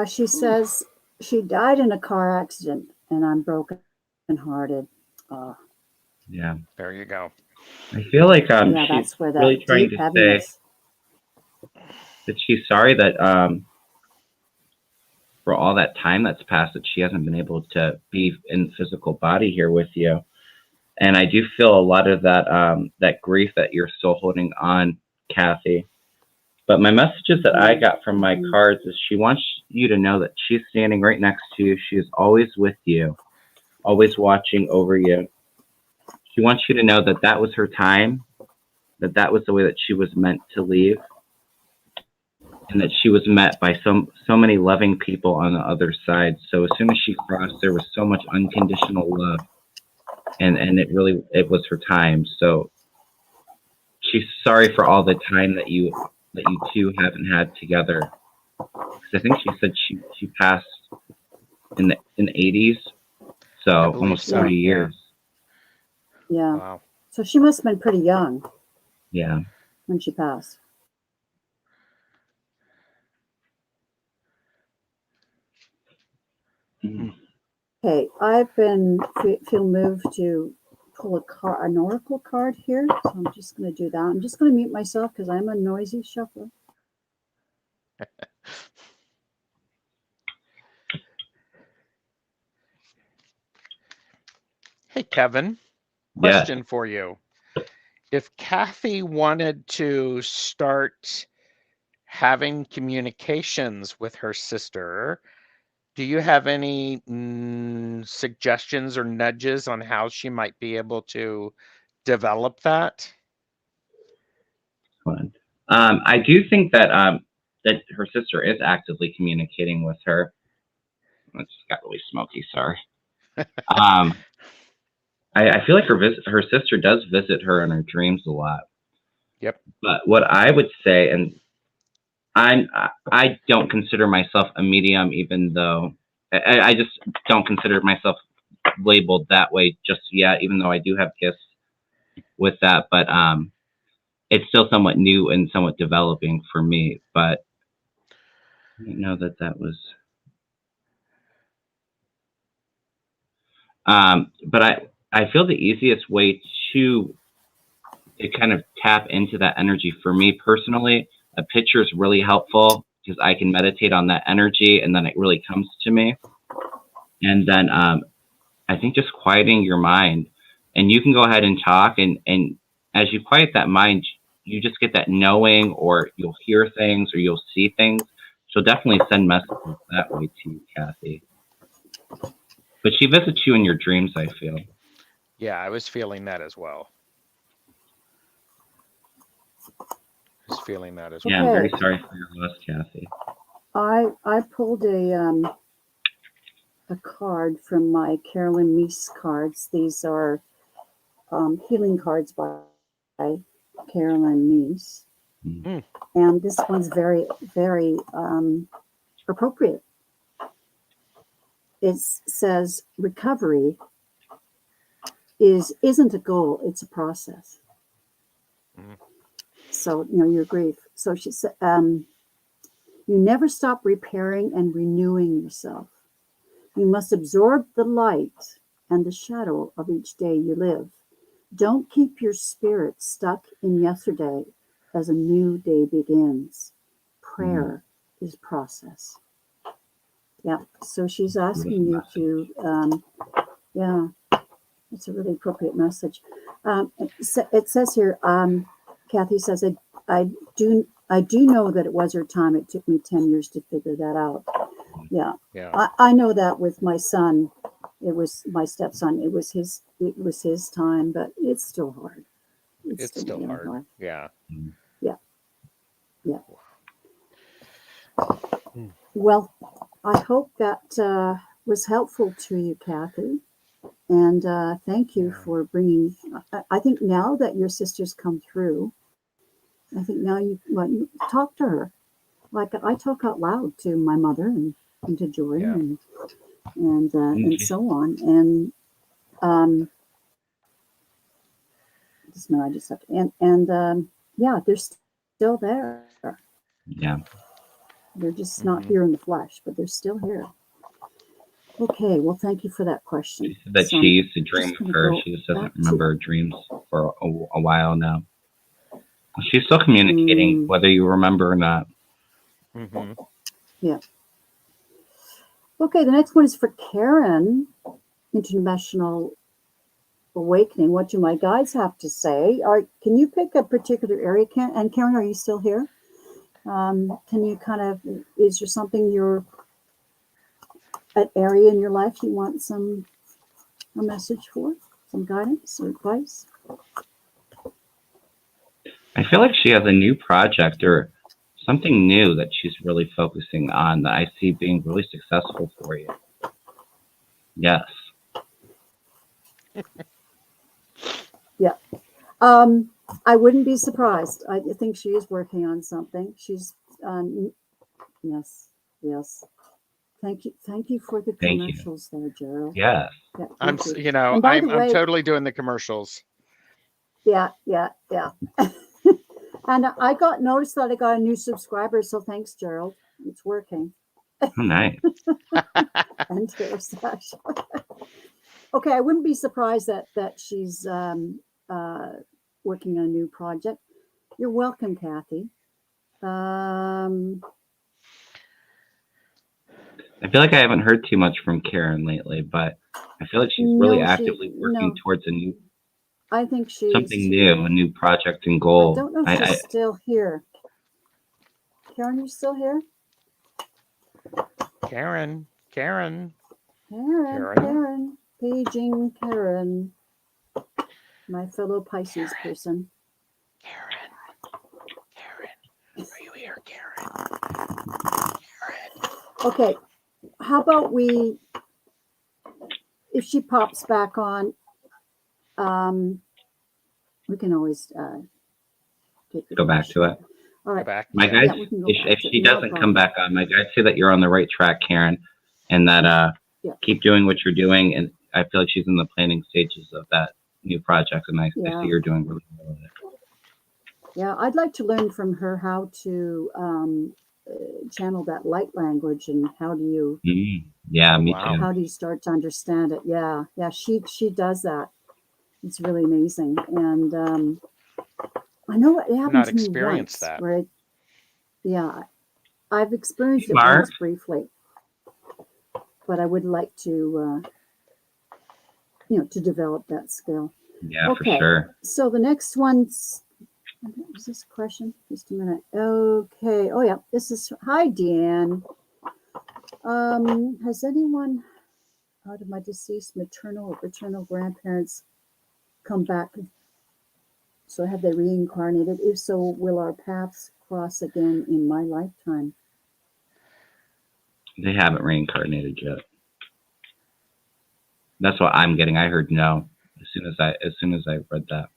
She says she died in a car accident, and I'm broken hearted. Yeah. There you go. I feel like she's that's where that really trying to heaviness. say that she's sorry that for all that time that's passed that she hasn't been able to be in physical body here with you. And I do feel a lot of that grief that you're still holding on, Kathy. But my messages that I got from my cards is she wants you to know that she's standing right next to you. She is always with you, always watching over you. She wants you to know that that was her time, that was the way that she was meant to leave, and that she was met by so many loving people on the other side. So as soon as she crossed, there was so much unconditional love, and it was her time. So she's sorry for all the time that you two haven't had together. Because I think she said she passed in the 80s, so almost 40 years. Yeah. Wow. So she must have been pretty young. Yeah. When she passed. Okay, I've been feel moved to pull an oracle card here, so I'm just going to do that. I'm just going to mute myself because I'm a noisy shuffler. Hey, Kevin, question for you. If Kathy wanted to start having communications with her sister, do you have any suggestions or nudges on how she might be able to develop that? I do think that that her sister is actively communicating with her. It just got really smoky. Sorry. I feel like her sister does visit her in her dreams a lot. Yep. But what I would say, and I don't consider myself a medium, even though I just don't consider myself labeled that way just yet, even though I do have gifts with that. But it's still somewhat new and somewhat developing for me. But I didn't know that was. But I feel the easiest way to kind of tap into that energy for me personally, a picture is really helpful. because I can meditate on that energy and then it really comes to me. And then I think just quieting your mind, and you can go ahead and talk, and as you quiet that mind, you just get that knowing, or you'll hear things or you'll see things. She'll definitely send messages that way to you, Kathy. But she visits you in your dreams, I feel. Yeah, I was feeling that as well. Yeah, I'm very sorry for your loss, Kathy. I pulled a card from my Carolyn Meese cards. These are healing cards by Carolyn Meese. Mm. And this one's very, very appropriate. It says recovery isn't a goal, it's a process. Mm. So, your grief. So she said, you never stop repairing and renewing yourself. You must absorb the light and the shadow of each day you live. Don't keep your spirit stuck in yesterday as a new day begins. Prayer is process. Yeah. So she's asking you to, yeah, it's a really appropriate message. It says here, Kathy says, I do know that it was her time. It took me 10 years to figure that out. Yeah. I know that with my son. It was my stepson. It was his time, but it's still hard. It's still hard. Yeah. Yeah. Yeah. Well, I hope that was helpful to you, Kathy. And thank you for bringing, I think now that your sister's come through, I think now you talk to her. Like I talk out loud to my mother and to Jordan and so on. And just no, I just have to, and yeah, they're still there. Yeah. They're just not here in the flesh, but they're still here. Okay, well, thank you for that question. She said that she used to dream of her. She just doesn't remember her dreams for a while now. She's still communicating, whether you remember or not. Mm-hmm. Yeah. Okay, the next one is for Karen, International Awakening. What do my guides have to say? Can you pick a particular area? And Karen, are you still here? Can you is there something an area in your life you want a message for? Some guidance or advice? I feel like she has a new project or something new that she's really focusing on that I see being really successful for you. Yes. Yeah. I wouldn't be surprised. I think she is working on something. She's, yes. Thank you for the commercials there, Gerald. Yes. Yeah, I'm totally doing the commercials. Yeah. And I noticed that I got a new subscriber, so thanks, Gerald. It's working. Oh, nice. And TarotStache. Okay, I wouldn't be surprised that she's working on a new project. You're welcome, Kathy. I feel like I haven't heard too much from Karen lately, but I feel like she's really actively working towards I think something new, a new project and goal. I don't know if she's still here. Karen, you still here? Karen. Paging Karen. My fellow Pisces person. Karen. Are you here, Karen? Okay. How about if she pops back on, we can always go back to it. All right. My guys, if she doesn't come back on, my guys say that you're on the right track, Karen, and that keep doing what you're doing. And I feel like she's in the planning stages of that new project, and I see you're doing really well with it. Yeah, I'd like to learn from her how to channel that light language, and how do you? Yeah, me too. How do you start to understand it? Yeah, she does that. It's really amazing, and I know it happened to me once. That. Right? Yeah, I've experienced it Mark. once briefly, but I would like to, to develop that skill. Yeah, Okay. for sure. So the next one's, is this a question? Just a minute. Okay. Oh yeah, this is, hi Deanne. Has anyone out of my deceased maternal or paternal grandparents come back? So have they reincarnated? If so, will our paths cross again in my lifetime? They haven't reincarnated yet. That's what I'm getting. I heard no as soon as I read that.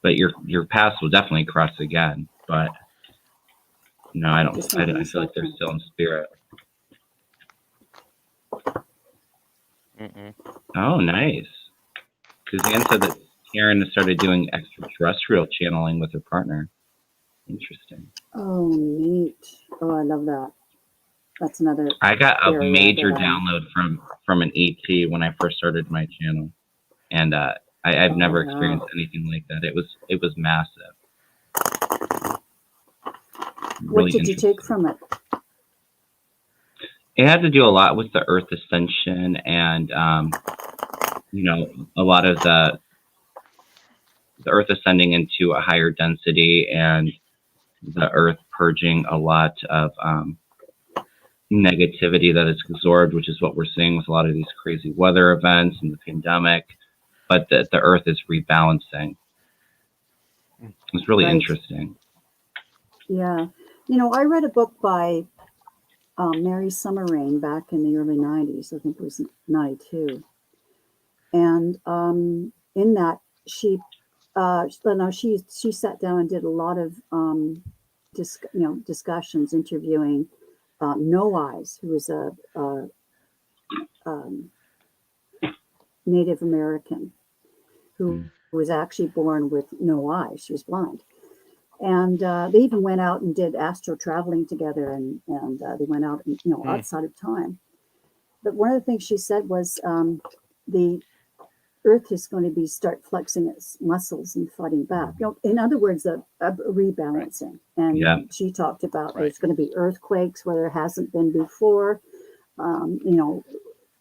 But your paths will definitely cross again. But no, I don't. I feel like they're still in spirit. Oh, nice. Suzanne said that Karen has started doing extraterrestrial channeling with her partner. Interesting. Oh, neat. Oh, I love that. That's another. I got a major download from an ET when I first started my channel, and I've never experienced anything like that. It was massive. What did you take from it? It had to do a lot with the Earth ascension and a lot of the Earth ascending into a higher density and the Earth purging a lot of negativity that is absorbed, which is what we're seeing with a lot of these crazy weather events and the pandemic. But the Earth is rebalancing. It's really interesting. Yeah. I read a book by Mary Summerrain back in the early 90s. I think it was 92. And in that, she sat down and did a lot of discussions, interviewing No Eyes, who was a Native American who was actually born with no eyes. She was blind. And they even went out and did astro traveling together, and they went out, outside of time. But one of the things she said was the Earth is going to start flexing its muscles and fighting back. In other words, a rebalancing. Right. And she talked about there's going to be earthquakes where there hasn't been before.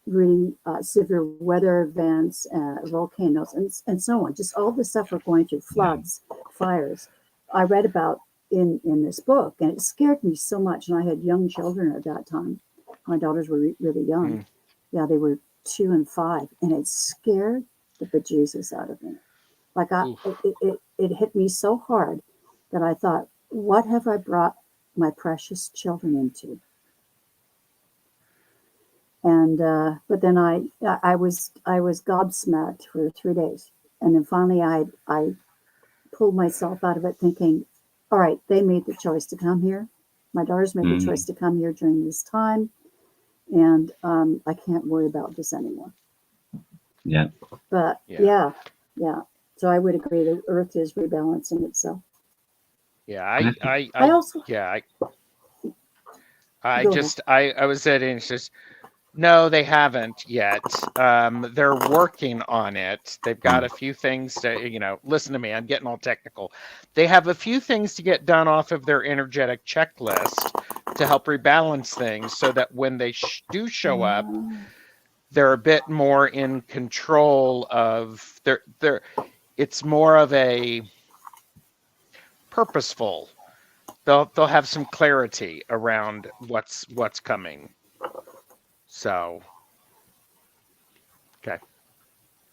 Really severe weather events, volcanoes, and so on. Just all the stuff we're going through, floods, fires. I read about in this book, and it scared me so much. And I had young children at that time. My daughters were really young. Yeah, they were 2 and 5, and it scared the bejesus out of me. Like it hit me so hard that I thought, what have I brought my precious children into? And but then I was gobsmacked for 3 days, and then finally I pulled myself out of it, thinking, all right, they made the choice to come here. My daughters made the choice to come here during this time, and I can't worry about this anymore. Yeah. But yeah. So I would agree the Earth is rebalancing itself. Yeah, I also I was saying it's just no, they haven't yet. They're working on it. They've got a few things to, listen to me, I'm getting all technical. They have a few things to get done off of their energetic checklist to help rebalance things so that when they do show up, they're a bit more in control of it's more of a purposeful. They'll have some clarity around what's coming. So, okay.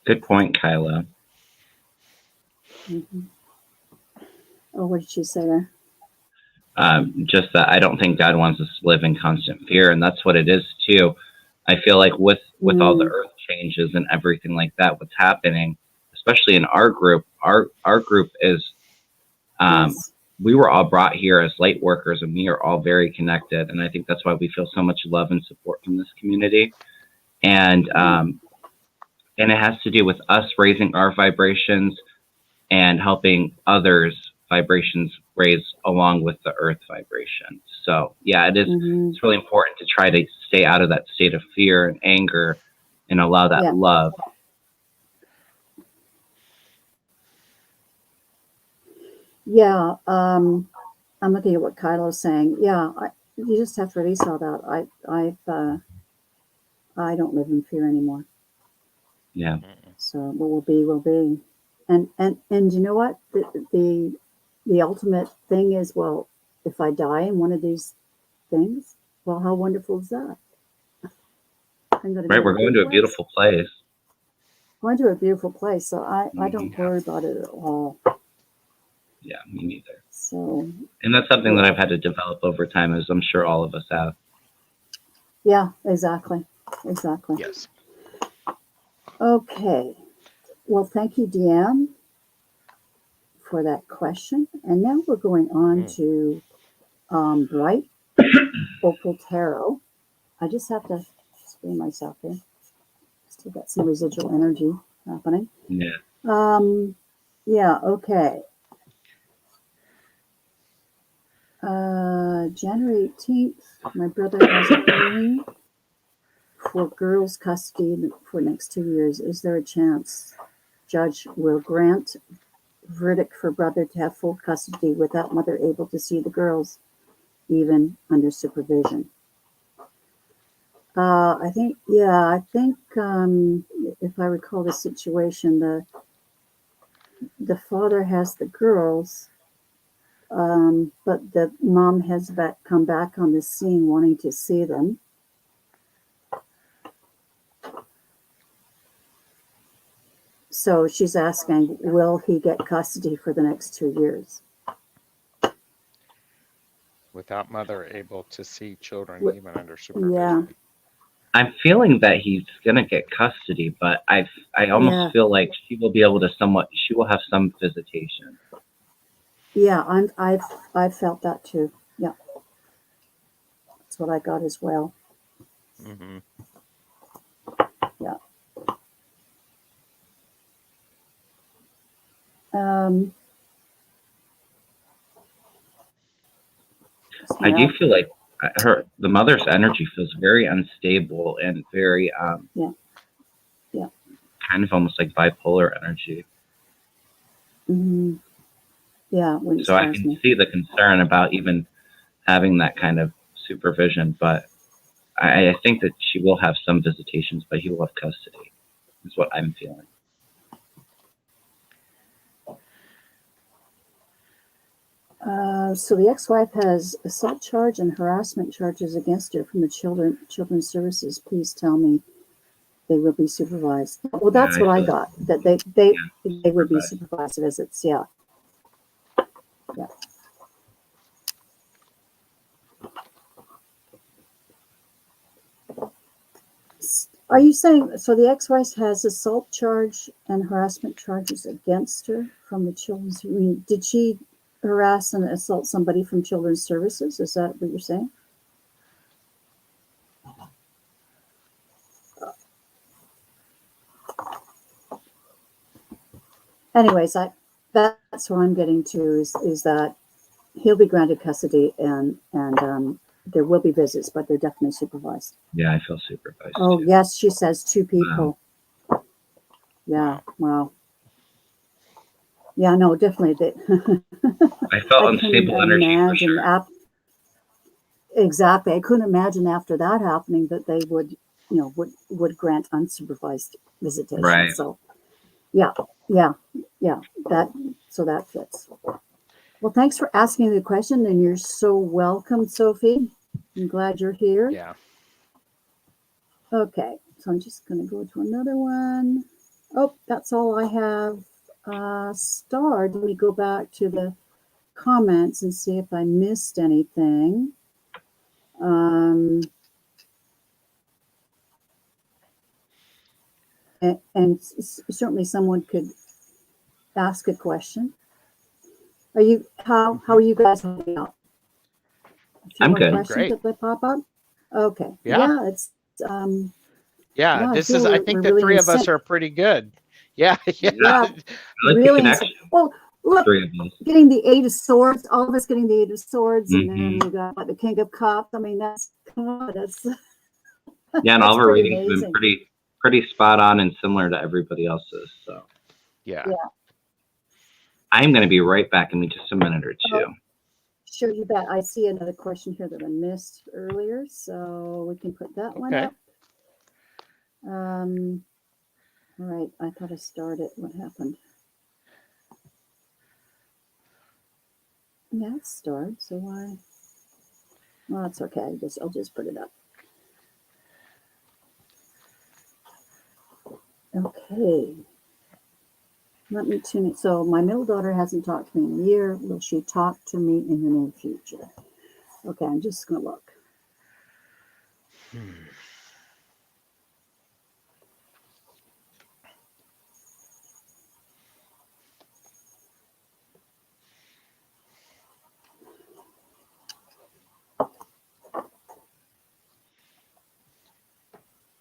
Good point, Kyla. Oh, what did she say there? Just that I don't think God wants us to live in constant fear, and that's what it is too. I feel like with all the earth changes and everything like that, what's happening, especially in our group, our group is, we were all brought here as light workers, and we are all very connected, and I think that's why we feel so much love and support from this community, and it has to do with us raising our vibrations and helping others' vibrations raise along with the earth vibration. So yeah, it is. It's really important to try to stay out of that state of fear and anger and allow that love. Yeah. I'm looking at what Kylo's saying. Yeah, you just have to release all that. I don't live in fear anymore. Yeah. So what will be, will be. And you know what? The ultimate thing is, well, if I die in one of these things, well, how wonderful is that? I'm going to Right. We're going to a beautiful place. Going to a beautiful place, so I don't worry about it at all. Yeah, me neither. So, and that's something that I've had to develop over time, as I'm sure all of us have. Yeah, exactly. Yes. Okay. Well, thank you, Deanne, for that question. And now we're going on to Bright Opal Tarot. I just have to screen myself here. Still got some residual energy happening. Yeah. Yeah, okay. January 18th, my brother has a hearing for girls' custody for the next 2 years. Is there a chance judge will grant verdict for brother to have full custody without mother able to see the girls, even under supervision? I think if I recall the situation, the father has the girls, but the mom has come back on the scene wanting to see them. So she's asking, will he get custody for the next 2 years? Without mother able to see children, even under supervision. Yeah. I'm feeling that he's gonna get custody, but I almost feel like she will be able to she will have some visitation. Yeah, I've felt that too. Yeah, that's what I got as well. Mm-hmm. Yeah. I do feel like the mother's energy feels very unstable and very kind of almost like bipolar energy. Mm-hmm. Yeah. So I can see the concern about even having that kind of supervision, but I think that she will have some visitations, but he will have custody, is what I'm feeling. So the ex-wife has assault charge and harassment charges against her from the children's services. Please tell me they will be supervised. Well, that's what I got. That they would be supervised visits. Yeah. Yeah. Are you saying so? The ex-wife has assault charge and harassment charges against her from the children's. I mean, did she harass and assault somebody from children's services? Is that what you're saying? Anyways, that's what I'm getting to is that he'll be granted custody and there will be visits, but they're definitely supervised. Yeah, I feel supervised. Oh, too. yes, she says 2 people. Wow. Yeah, wow. Yeah, no, definitely. I felt unstable energy. Exactly. I couldn't imagine after that happening that they would, would grant unsupervised visitation. Right. So, yeah. That fits. Well, thanks for asking the question, and you're so welcome, Sophie. I'm glad you're here. Yeah. Okay, so I'm just going to go to another one. Oh, that's all I have starred. Let me go back to the comments and see if I missed anything. And certainly someone could ask a question. How are you guys holding out? I'm good. Questions Great. that pop up? Okay. Yeah. It's this is I think the really three of us are pretty good. Yeah. Yeah. Really. Well, look, getting the 8 of Swords, all of us getting the 8 of Swords, and then we got the King of Cups. I mean, that's yeah, and all of our readings have been pretty spot on and similar to everybody else's. So yeah. I'm going to be right back in just a minute or two. Sure, you bet. I see another question here that I missed earlier, so we can put that one Okay. up. All right, I thought I started. What happened? Yeah, it started, so why? Well, that's okay. I'll just put it up. Okay. Let me tune it. So my middle daughter hasn't talked to me in a year. Will she talk to me in the near future? Okay, I'm just going to look.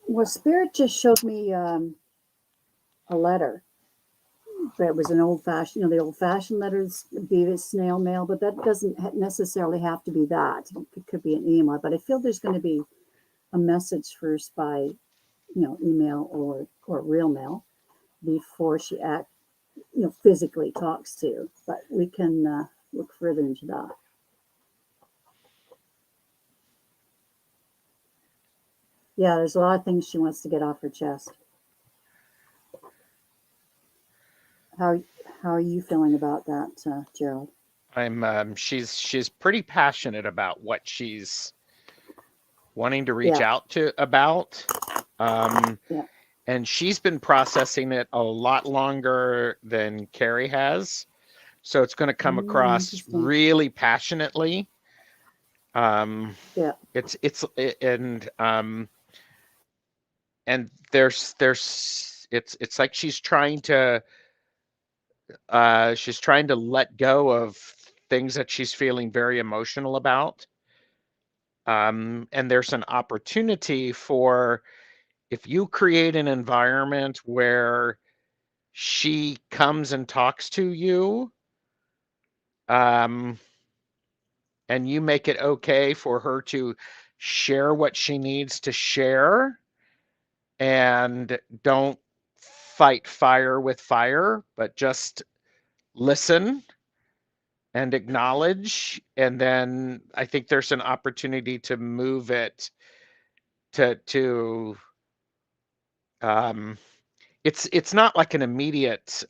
Well, Spirit just showed me a letter. But it was an old-fashioned, the old-fashioned letters, be the snail mail, but that doesn't necessarily have to be that. It could be an email, but I feel there's going to be a message first by, email or real mail before she physically talks to you. But we can look further into that. Yeah, there's a lot of things she wants to get off her chest. How are you feeling about that, Gerald? She's pretty passionate about what she's wanting to reach out to about. And she's been processing it a lot longer than Carrie has. So it's going to come across really passionately. And there's it's like she's trying to let go of things that she's feeling very emotional about. And there's an opportunity for, if you create an environment where she comes and talks to you, and you make it okay for her to share what she needs to share, and don't fight fire with fire, but just listen and acknowledge. And then I think there's an opportunity to move it to it's not like an immediate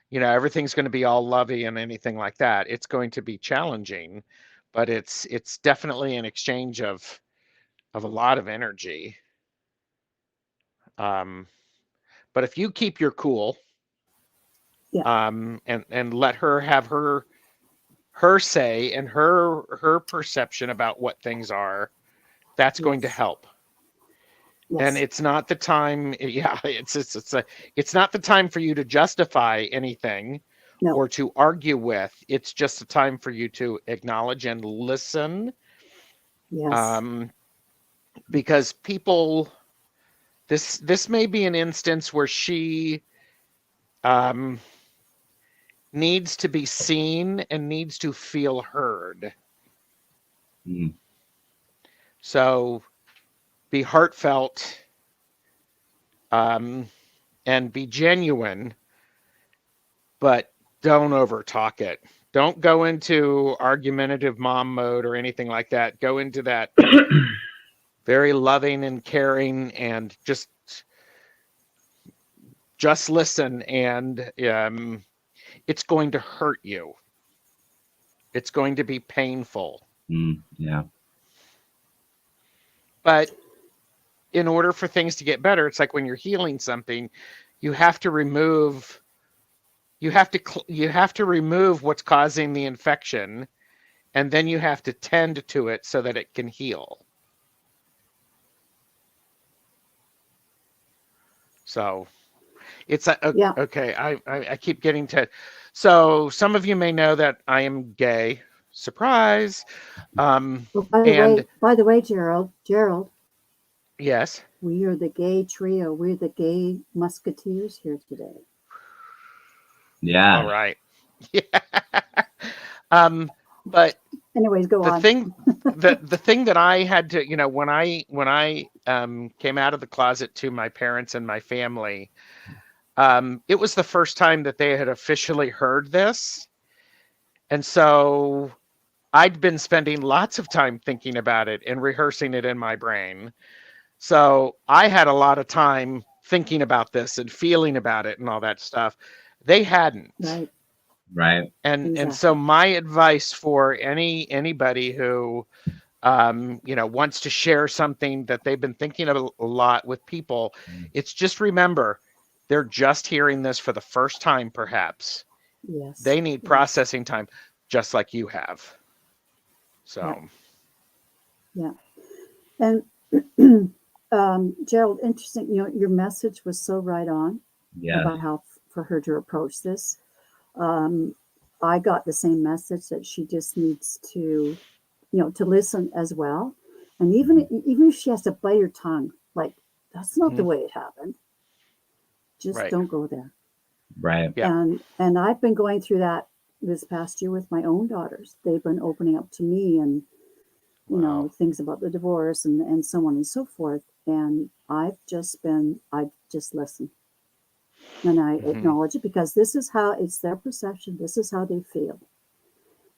everything's going to be all lovey and anything like that. It's going to be challenging, but it's definitely an exchange of a lot of energy. But if you keep your cool, and let her have her say and her perception about what things are, that's going to help. And it's not the time. Yeah, it's not the time for you to justify anything or to argue with. It's just a time for you to acknowledge and listen. Yes. Because people, this may be an instance where she needs to be seen and needs to feel heard. So be heartfelt, and be genuine, but don't over talk it. Don't go into argumentative mom mode or anything like that. Go into that very loving and caring, and just listen. And it's going to hurt you. It's going to be painful. Yeah. But in order for things to get better, it's like when you're healing something, you have to remove what's causing the infection, and then you have to tend to it so that it can heal. So it's okay. I keep getting to. So some of you may know that I am gay. Surprise. By the way, Gerald. Yes. We are the gay trio. We're the gay musketeers here today. Yeah. All right. Yeah. But anyways, go on. The thing that I had to, when I came out of the closet to my parents and my family, it was the first time that they had officially heard this. And so I'd been spending lots of time thinking about it and rehearsing it in my brain. So I had a lot of time thinking about this and feeling about it and all that stuff. They hadn't. Right. Right. And so my advice for anybody who wants to share something that they've been thinking of a lot with people, it's just remember, they're just hearing this for the first time, perhaps. Yes. They need processing time, just like you have. So. Yeah. And Gerald, interesting, your message was so right on about how for her to approach this. I got the same message that she just needs to, to listen as well. And even if she has to bite her tongue, like, that's not the way it happened. Just don't go there. Right. Yeah. And I've been going through that this past year with my own daughters. They've been opening up to me and, things about the divorce and so on and so forth. And I've just listened. And I acknowledge it because this is how it's their perception. This is how they feel.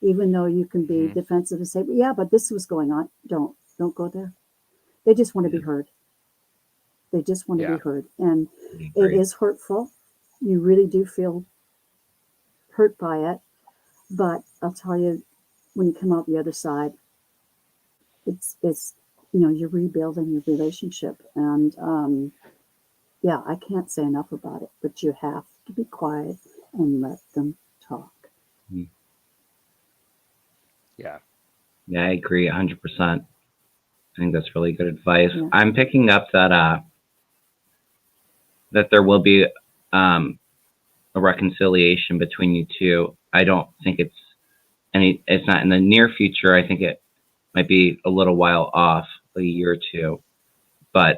Even though you can be defensive and say, yeah, but this was going on. Don't go there. They just want to be heard. They just want to be heard. And it is hurtful. You really do feel hurt by it. But I'll tell you, when you come out the other side, it's you're rebuilding your relationship. And I can't say enough about it, but you have to be quiet and let them talk. Yeah. Yeah, I agree 100%. I think that's really good advice. Yeah. I'm picking up that that there will be a reconciliation between you two. I don't think it's not in the near future. I think it might be a little while off, a year or two. But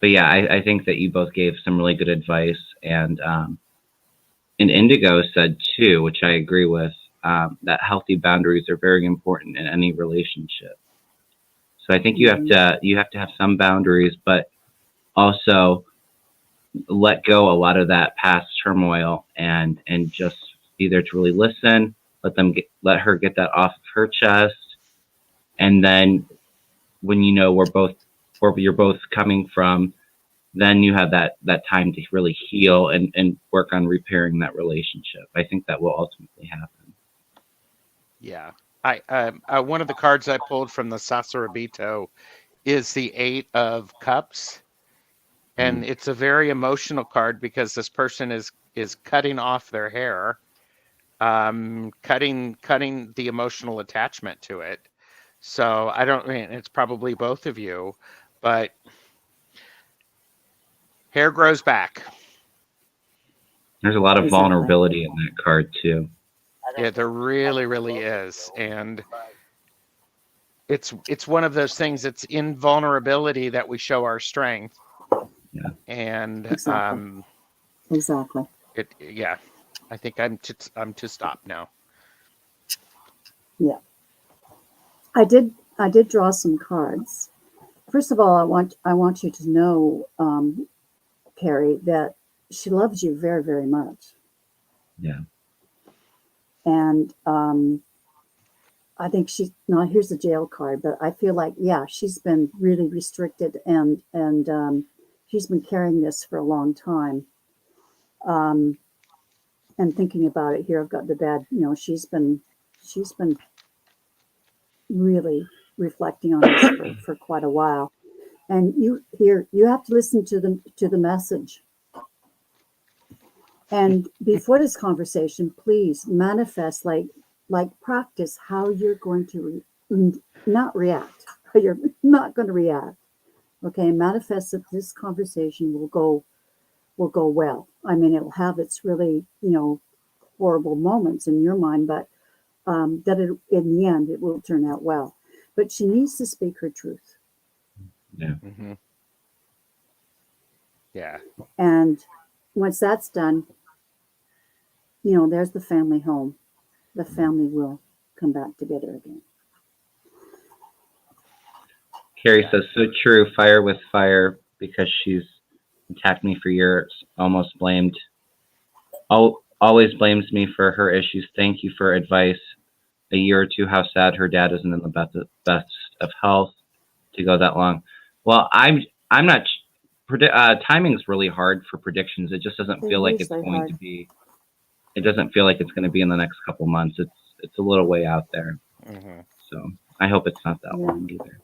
yeah, I think that you both gave some really good advice, and Indigo said too, which I agree with, that healthy boundaries are very important in any relationship. So I think you have to have some boundaries, but also let go a lot of that past turmoil and just be there to really listen. Let her get that off of her chest, and then when where you're both coming from, then you have that time to really heal and work on repairing that relationship. I think that will ultimately happen. Yeah. I one of the cards I pulled from the Sassorabito is the 8 of Cups. And it's a very emotional card because this person is cutting off their hair, cutting the emotional attachment to it. So it's probably both of you, but hair grows back. There's a lot of vulnerability in that card too. Yeah, there really, really is. And it's one of those things, it's in vulnerability that we show our strength. Yeah. And exactly. I think I'm to stop now. Yeah. I did draw some cards. First of all, I want you to know, Carrie, that she loves you very, very much. Yeah. And I think here's the jail card, but I feel like, she's been really restricted and she's been carrying this for a long time. And thinking about it here, I've got the bad, she's been really reflecting on this for quite a while. And you have to listen to the message. And before this conversation, please manifest, like practice how you're going to not react. How you're not going to react. Okay, manifest that this conversation will go well. I mean, it'll have its really horrible moments in your mind, but that in the end it will turn out well. But she needs to speak her truth. Yeah. Mm-hmm. Yeah. And once that's done, there's the family home. The family will come back together again. Carrie says, so true, fire with fire, because she's attacked me for years, almost blamed always blames me for her issues. Thank you for advice. A year or two, how sad her dad isn't in the best of health to go that long. Well, I'm not. Timing's really hard for predictions. It just doesn't feel like it's going to be. It doesn't feel like it's going to be in the next couple months. It's a little way out there. Mm-hmm. So I hope it's not that long either.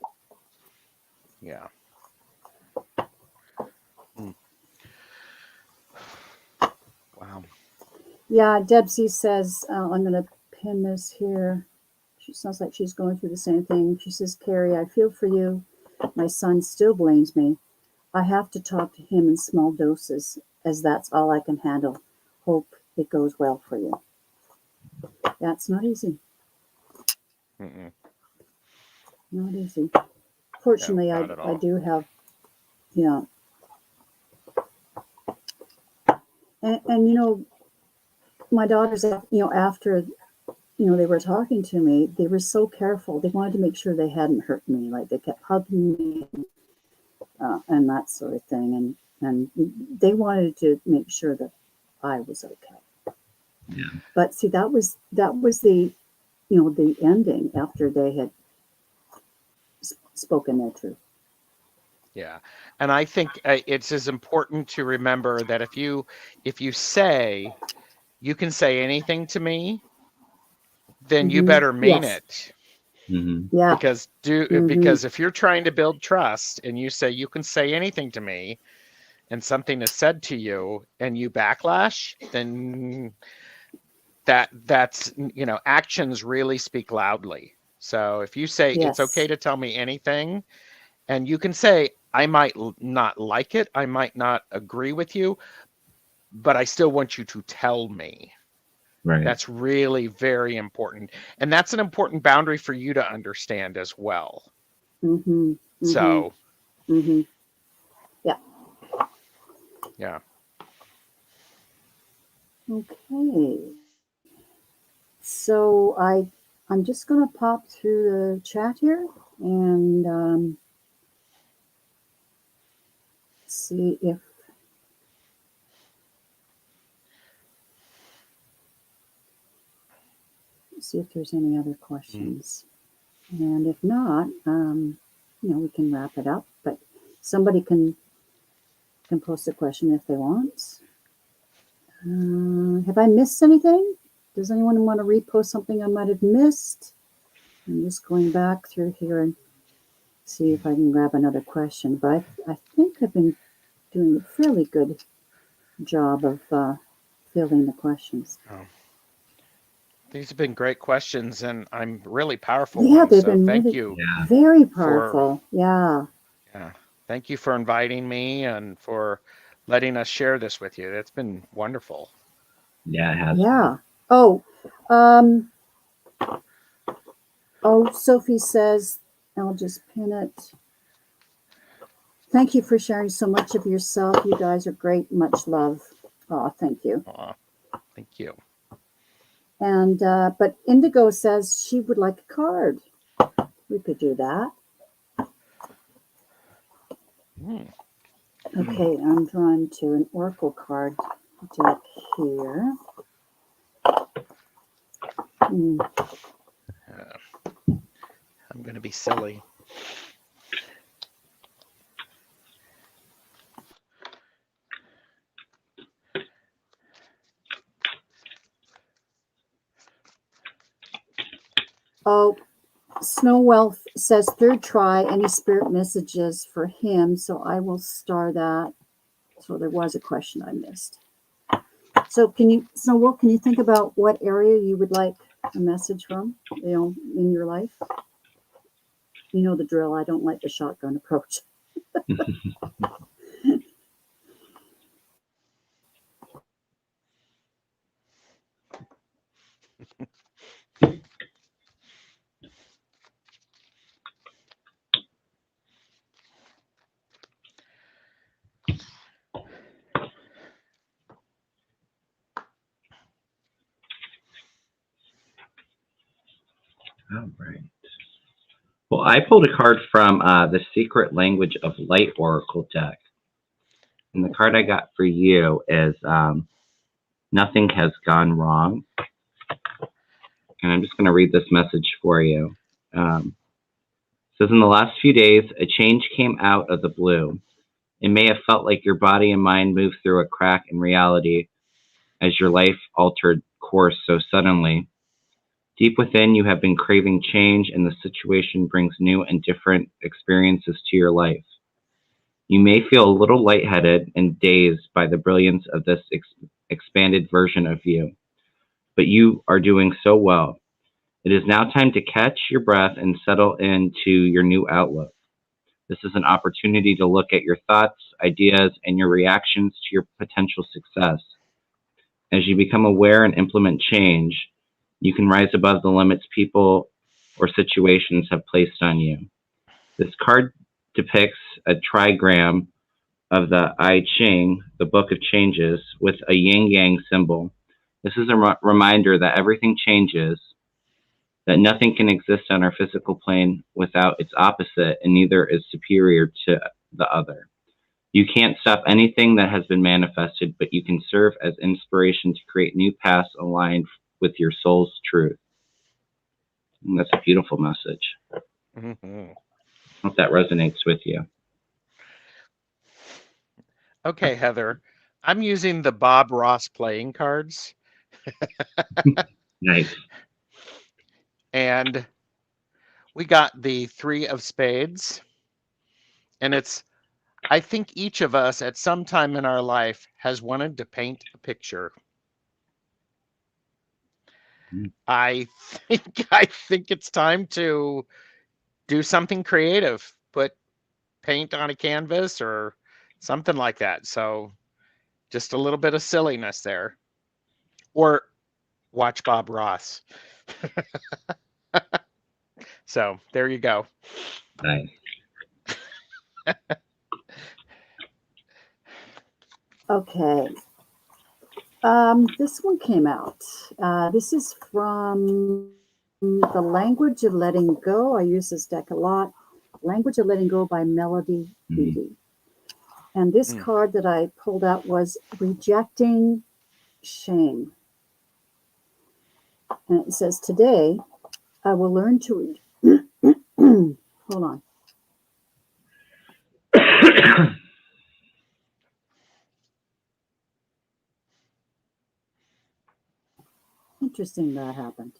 Yeah. Wow. Yeah, Debsy says, I'm going to pin this here. She sounds like she's going through the same thing. She says, Carrie, I feel for you. My son still blames me. I have to talk to him in small doses, as that's all I can handle. Hope it goes well for you. That's not easy. Mm-mm. Not easy. Fortunately, No, not I do have, and you know, my daughters, after, they were talking to me, they were so careful. They wanted to make sure they hadn't hurt me. Like, they kept hugging me and that sort of thing. And they wanted to make sure that I was okay. Yeah. But see, that was the, the ending after they had spoken their truth. Yeah. And I think it's as important to remember that if you say, you can say anything to me, then you better mean it. Mm-hmm. Yeah. Because if you're trying to build trust and you say, you can say anything to me, and something is said to you and you backlash, then that's, actions really speak loudly. So if you say, it's okay to tell me anything, and you can say, I might not like it, I might not agree with you, but I still want you to tell me. Right. That's really very important. And that's an important boundary for you to understand as well. Mm-hmm. Mm-hmm. So. Mm-hmm. Yeah. Yeah. Okay. So I'm just going to pop through the chat here and see if there's any other questions. And if not, we can wrap it up. But somebody can post a question if they want. Have I missed anything? Does anyone want to repost something I might have missed? I'm just going back through here and see if I can grab another question. But I think I've been doing a fairly good job of filling the questions. Oh. These have been great questions, and I'm really powerful. Yeah, ones, they've so been thank really you. Very powerful. Yeah. Thank you for inviting me and for letting us share this with you. That's been wonderful. Yeah, it has. Yeah. Sophie says, I'll just pin it. Thank you for sharing so much of yourself. You guys are great. Much love. Oh, thank you. Thank you. And but Indigo says she would like a card. We could do that. Okay, I'm drawn to an oracle card deck here. I'm going to be silly. Oh, Snow Wealth says third try, any spirit messages for him. So I will star that. So there was a question I missed. So Snow Wolf, can you think about what area you would like a message from, in your life? You know the drill. I don't like the shotgun approach. All right. Well, I pulled a card from the Secret Language of Light Oracle deck. And the card I got for you is Nothing has gone wrong. And I'm just going to read this message for you. It says, in the last few days, a change came out of the blue. It may have felt like your body and mind moved through a crack in reality as your life altered course so suddenly. Deep within, you have been craving change, and the situation brings new and different experiences to your life. You may feel a little lightheaded and dazed by the brilliance of this expanded version of you, but you are doing so well. It is now time to catch your breath and settle into your new outlook. This is an opportunity to look at your thoughts, ideas, and your reactions to your potential success. As you become aware and implement change, you can rise above the limits people or situations have placed on you. This card depicts a trigram of the I Ching, the Book of Changes, with a yin-yang symbol. This is a reminder that everything changes, that nothing can exist on our physical plane without its opposite, and neither is superior to the other. You can't stop anything that has been manifested, but you can serve as inspiration to create new paths aligned with your soul's truth. And that's a beautiful message. Mm-hmm. I hope that resonates with you. Okay, Heather, I'm using the Bob Ross playing cards. Nice. And we got the 3 of Spades. And it's, I think each of us at some time in our life has wanted to paint a picture. I think it's time to do something creative, put paint on a canvas or something like that. So just a little bit of silliness there. Or watch Bob Ross. So there you go. Nice. Okay. This one came out. This is from The Language of Letting Go. I use this deck a lot. Language of Letting Go by Melody Beattie. And this card that I pulled out was Rejecting Shame. And it says, today I will learn to hold on. Interesting that happened.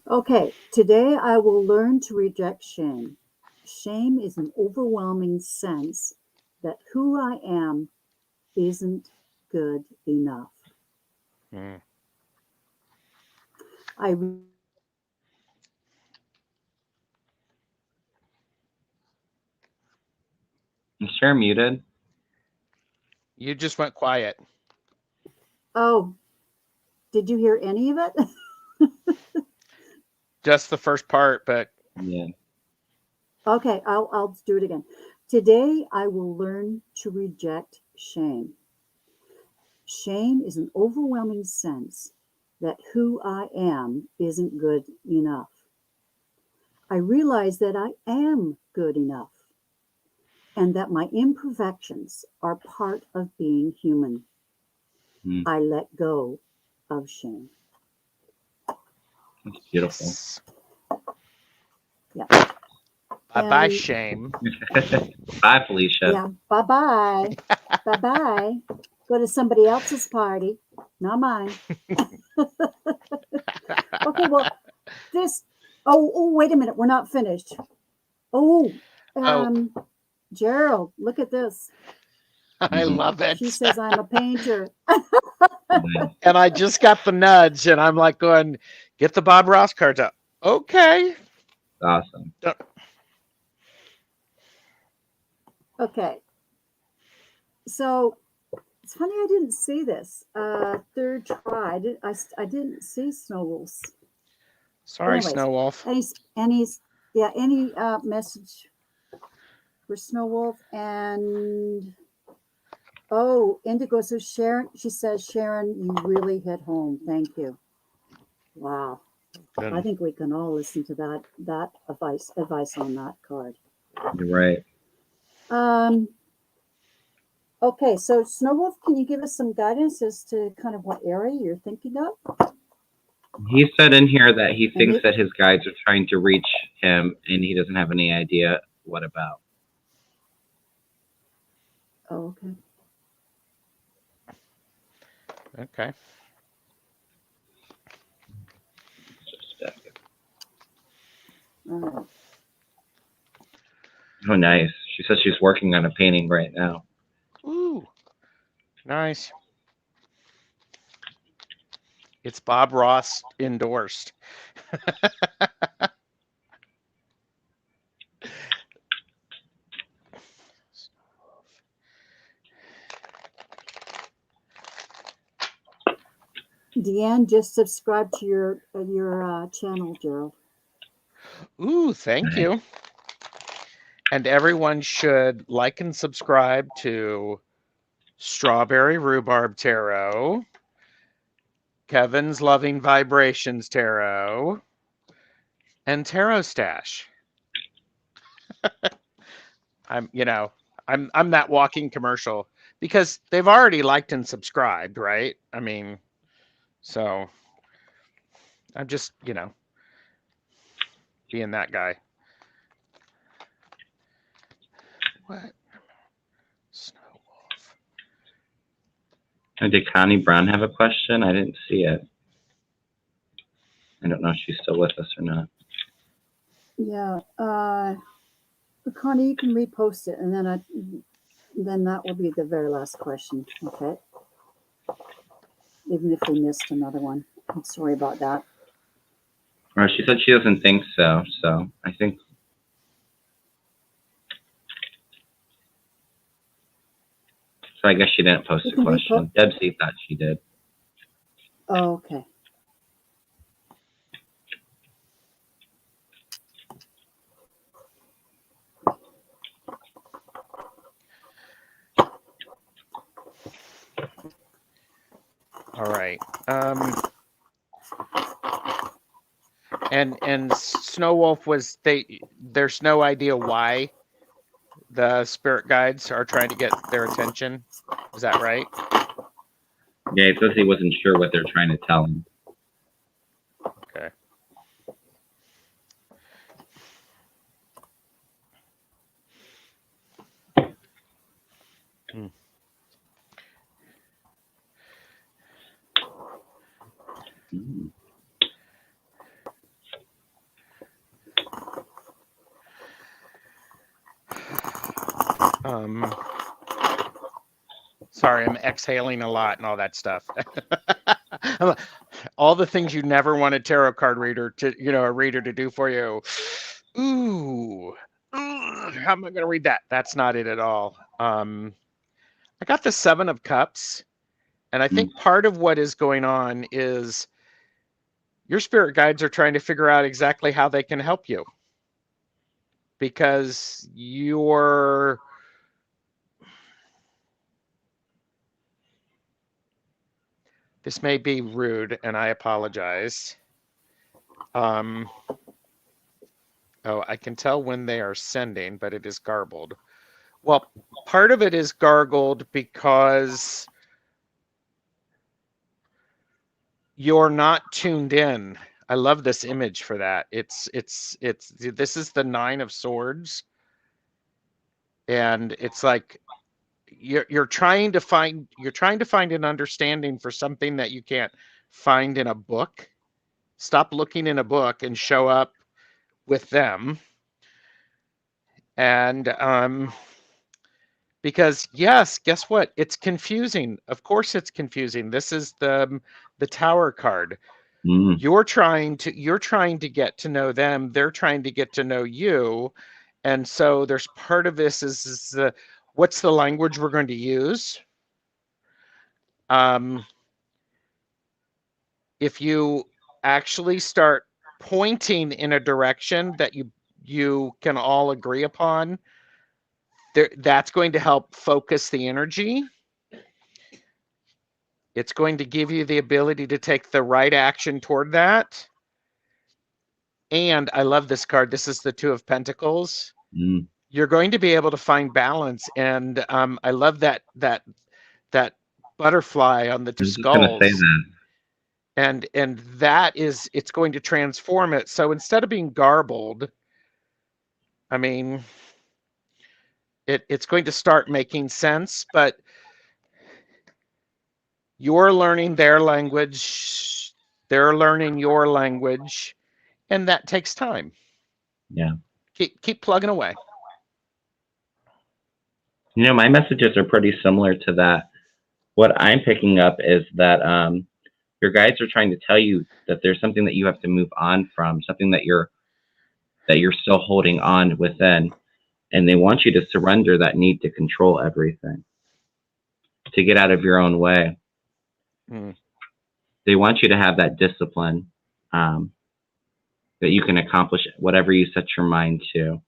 Okay, today I will learn to reject shame. Shame is an overwhelming sense that who I am isn't good enough. Is Cher muted? You just went quiet. Oh, did you hear any of it? Just the first part, but Yeah. Okay, I'll do it again. Today I will learn to reject shame. Shame is an overwhelming sense that who I am isn't good enough. I realize that I am good enough and that my imperfections are part of being human. I let go of shame. That's beautiful. yes. Yeah. Bye-bye, And- shame. Bye, Felicia. Yeah, bye-bye. Bye-bye. Go to somebody else's party, not mine. Okay, well, this, oh, wait a minute. We're not finished. Gerald, look at this. I love it. She says I'm a painter. And I just got the nudge, and I'm like going, get the Bob Ross cards out. Okay. Awesome. Okay. So it's funny I didn't see this. Third try. I didn't see Snow Wolves. Sorry, Anyways, Snow Wolf. Any message for Snow Wolf? And Indigo. So Sharon, she says, Sharon, you really hit home. Thank you. Wow. Good. I think we can all listen to that advice on that card. You're right. Okay, so Snowwolf, can you give us some guidance as to kind of what area you're thinking of? He said in here that he thinks he- that his guides are trying to reach him, and he doesn't have any idea what about. Oh, okay. Okay. All right. Oh, nice. She says she's working on a painting right now. Ooh, nice. It's Bob Ross endorsed. Deanne just subscribed to your channel, Gerald. Ooh, thank you. And everyone should like and subscribe to Strawberry Rhubarb Tarot, Kevin's Loving Vibrations Tarot, and TarotStache. I'm that walking commercial because they've already liked and subscribed, right? I mean, so I'm just, being that guy. What? Snowwolf. And did Connie Brown have a question? I didn't see it. I don't know if she's still with us or not. Yeah. Connie, you can repost it, and then that will be the very last question. Okay. Even if we missed another one, I'm sorry about that. Or she said she doesn't think so. So I think. So I guess she didn't post a question. Debsy thought she did. Oh, okay. All right. And Snowwolf was there's no idea why the spirit guides are trying to get their attention. Is that right? Yeah, it says he wasn't sure what they're trying to tell him. Okay. Hmm. Sorry, I'm exhaling a lot and all that stuff. All the things you never want a tarot card reader to, a reader to do for you. Ooh, how am I going to read that? That's not it at all. I got the 7 of Cups, and I think part of what is going on is your spirit guides are trying to figure out exactly how they can help you, because this may be rude, and I apologize. Oh, I can tell when they are sending, but it is garbled. Well, part of it is gargled because you're not tuned in. I love this image for that. This is the 9 of Swords, and it's like you're trying to find an understanding for something that you can't find in a book. Stop looking in a book and show up with them. And because yes, guess what? It's confusing. Of course it's confusing. This is the Tower card. You're trying to get to know them. They're trying to get to know you. And so there's part of this is what's the language we're going to use? If you actually start pointing in a direction that you can all agree upon, that's going to help focus the energy. It's going to give you the ability to take the right action toward that. And I love this card. This is the 2 of Pentacles. you're going to be able to find balance. And I love that butterfly on the two I was just going to say skulls. that. And that is, it's going to transform it. So instead of being garbled, I mean, it's going to start making sense, but you're learning their language, they're learning your language, and that takes time. Yeah. Keep plugging away. You know, my messages are pretty similar to that. What I'm picking up is that your guides are trying to tell you that there's something that you have to move on from, something that you're still holding on within, and they want you to surrender that need to control everything, to get out of your own way. Mm. They want you to have that discipline, that you can accomplish whatever you set your mind to.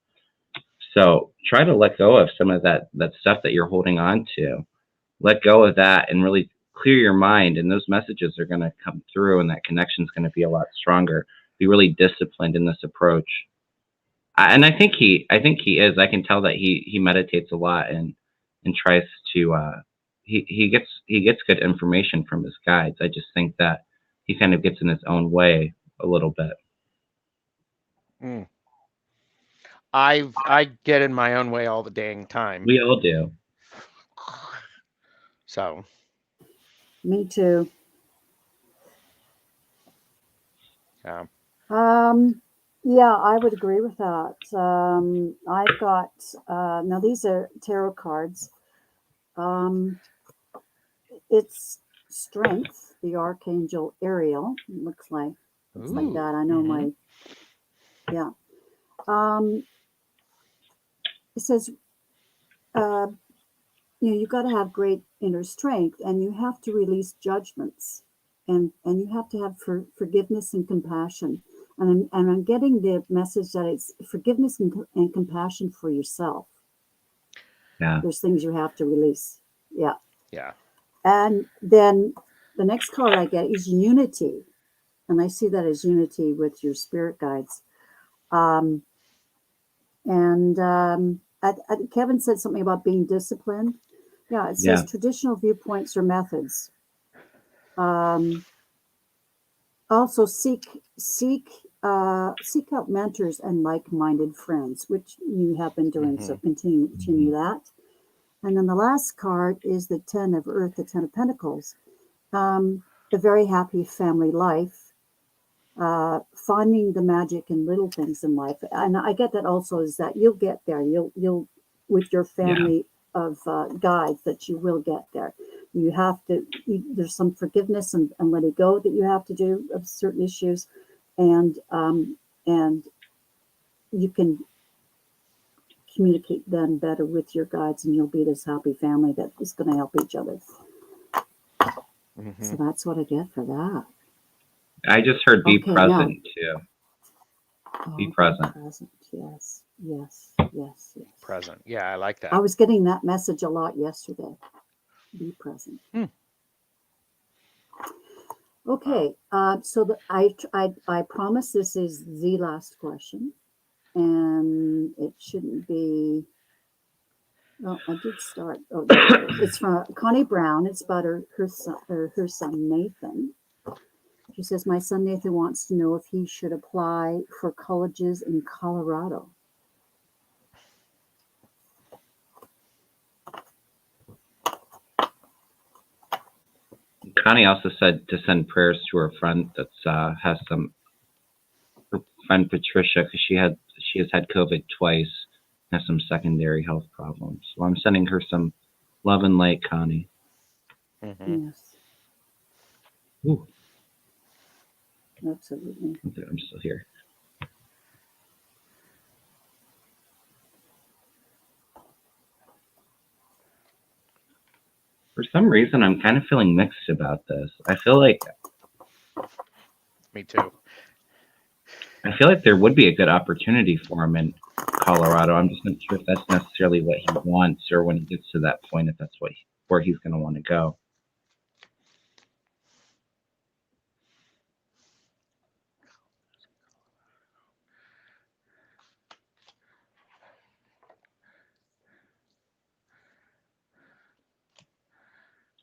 So try to let go of some of that stuff that you're holding on to. Let go of that and really clear your mind, and those messages are going to come through, and that connection is going to be a lot stronger. Be really disciplined in this approach. And I think he is. I can tell that he meditates a lot and tries to. He gets good information from his guides. I just think that he kind of gets in his own way a little bit. Mm. I get in my own way all the dang time. We all do. So. Me too. Yeah. Yeah, I would agree with that. I've got now these are tarot cards. It's Strength, the Archangel Ariel. It looks like it's like that. I know my yeah. It says you got to have great inner strength, and you have to release judgments, and you have to have forgiveness and compassion. And I'm getting the message that it's forgiveness and compassion for yourself. Yeah. There's things you have to release. Yeah. Yeah. And then the next card I get is unity. And I see that as unity with your spirit guides. Kevin said something about being disciplined. Yeah, it says traditional viewpoints or methods. Also seek out mentors and like-minded friends, which you have been doing. So continue that. And then the last card is the 10 of Earth, the 10 of Pentacles. A very happy family life, finding the magic in little things in life. And I get that also is that you'll get there. You'll with your family of guides that you will get there. You have to, there's some forgiveness and letting go that you have to do of certain issues. And you can communicate then better with your guides, and you'll be this happy family that is going to help each other. So that's what I get for that. I just heard be present too. Be present. Yes. Present. Yeah, I like that. I was getting that message a lot yesterday. Be present. Okay. So I promise this is the last question, and it shouldn't be. Well, I did start. Oh, there it is. It's from Connie Brown. It's about her son Nathan. She says, my son Nathan wants to know if he should apply for colleges in Colorado. Connie also said to send prayers to her friend that's has some. Her friend Patricia, because she has had COVID twice, has some secondary health problems. So I'm sending her some love and light, Connie. Yes. Ooh. Absolutely. I'm still here. For some reason, I'm kind of feeling mixed about this. I feel like... Me too. I feel like there would be a good opportunity for him in Colorado. I'm just not sure if that's necessarily what he wants, or when he gets to that point, if that's where he's going to want to go.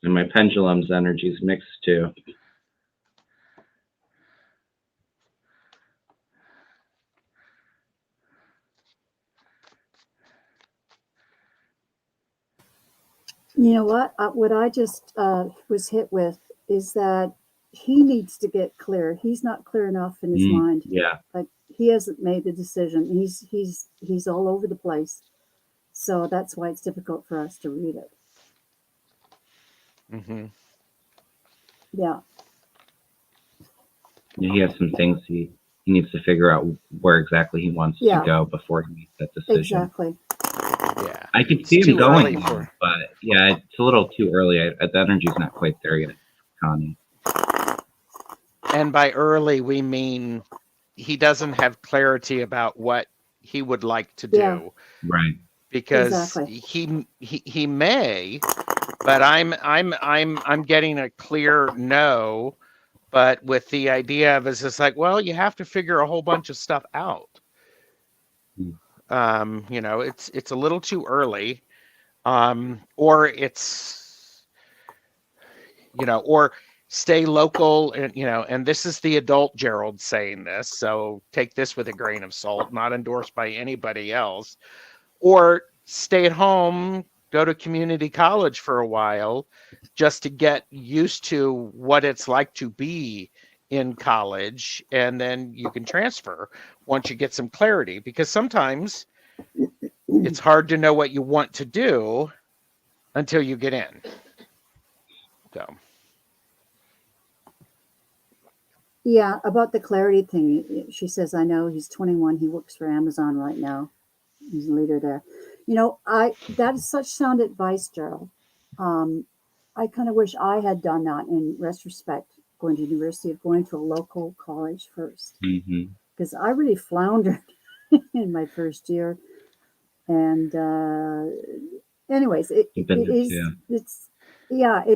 And my pendulum's energy's mixed too. You know what I just was hit with is that he needs to get clear. He's not clear enough in his mind. Yeah. Like he hasn't made the decision. He's all over the place. So that's why it's difficult for us to read it. Mm-hmm. Yeah. He has some things he needs to figure out where exactly he wants to go before he makes that decision. Exactly. Yeah. I could see him going, but yeah, it's a little too early. The energy's not quite there yet, Connie. And by early, we mean he doesn't have clarity about what he would like to do. Yeah. Right. Because he may, but I'm getting a clear no, but with the idea of it's just like, well, you have to figure a whole bunch of stuff out. You know, it's a little too early. Or it's, you know, or stay local, and you know, and this is the adult Gerald saying this, so take this with a grain of salt, not endorsed by anybody else. Or stay at home, go to community college for a while, just to get used to what it's like to be in college, and then you can transfer once you get some clarity, because sometimes it's hard to know what you want to do until you get in. So yeah, about the clarity thing, she says, I know he's 21, he works for Amazon right now, he's a leader there. You know, that is such sound advice, Gerald. I kind of wish I had done that in retrospect, going to university, of going to a local college first, because I really floundered in my first year. And anyways, it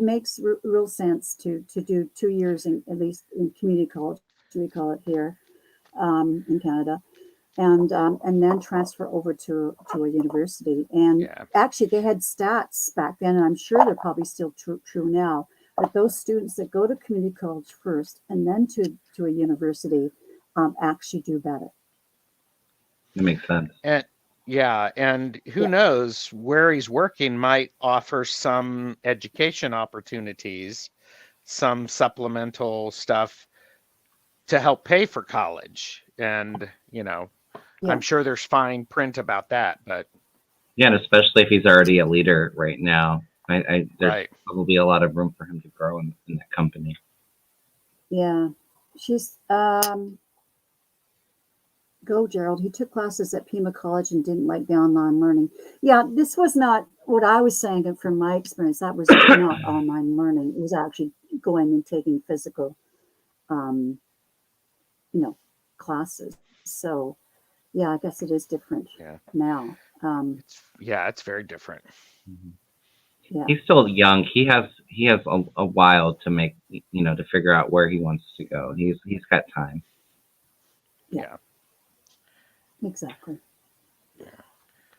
makes real sense to do 2 years at least in community college, we call it here in Canada, and then transfer over to a university. And actually, they had stats back then, and I'm sure they're probably still true now. But those students that go to community college first and then to a university actually do better. That makes sense. And who knows, where he's working might offer some education opportunities, some supplemental stuff to help pay for college. And, you know, I'm sure there's fine print about that, but yeah, and especially if he's already a leader right now, there's probably a lot of room for him to grow in that company. Yeah, she's go, Gerald. He took classes at Pima College and didn't like the online learning. Yeah, this was not what I was saying from my experience. That was not online learning. It was actually going and taking physical, classes. So, yeah, I guess it is different now. It's very different. Yeah. He's still young. He has a while to make, to figure out where he wants to go. He's got time. Yeah. Exactly.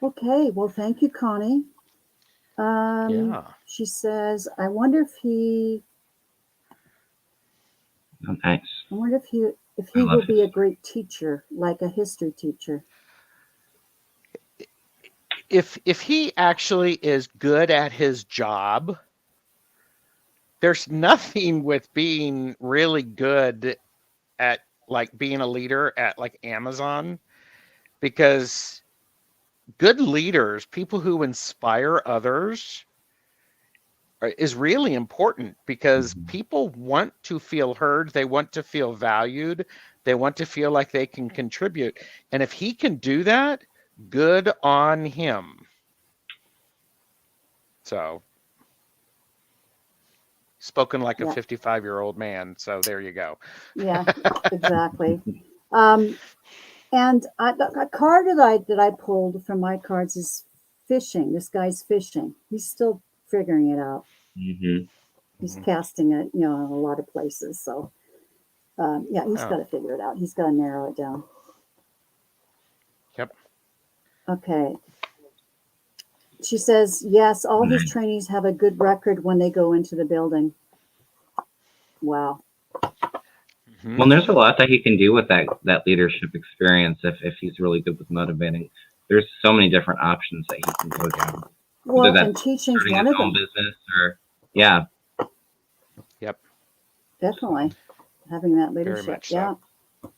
Okay. Well, thank you, Connie. She says, I wonder if he. Oh, nice. I wonder if he will be a great teacher, like a history teacher. If he actually is good at his job, there's nothing with being really good at like being a leader at like Amazon, because good leaders, people who inspire others, is really important, because people want to feel heard, they want to feel valued, they want to feel like they can contribute. And if he can do that, good on him. So, spoken like a 55-year-old man. So there you go. Yeah, exactly. And a card that I pulled from my cards is fishing. This guy's fishing. He's still figuring it out. He's casting it, in a lot of places. So, he's got to figure it out. He's got to narrow it down. Yep. Okay. She says, yes, all his Nice. trainees have a good record when they go into the building. Wow. Mhm. Well, there's a lot that he can do with that leadership experience if he's really good with motivating. There's so many different options that he can go down. Well, Whether and that's teaching's starting one his of own them. business or yeah, Yep. Definitely. Having that Very leadership. much so. Yeah.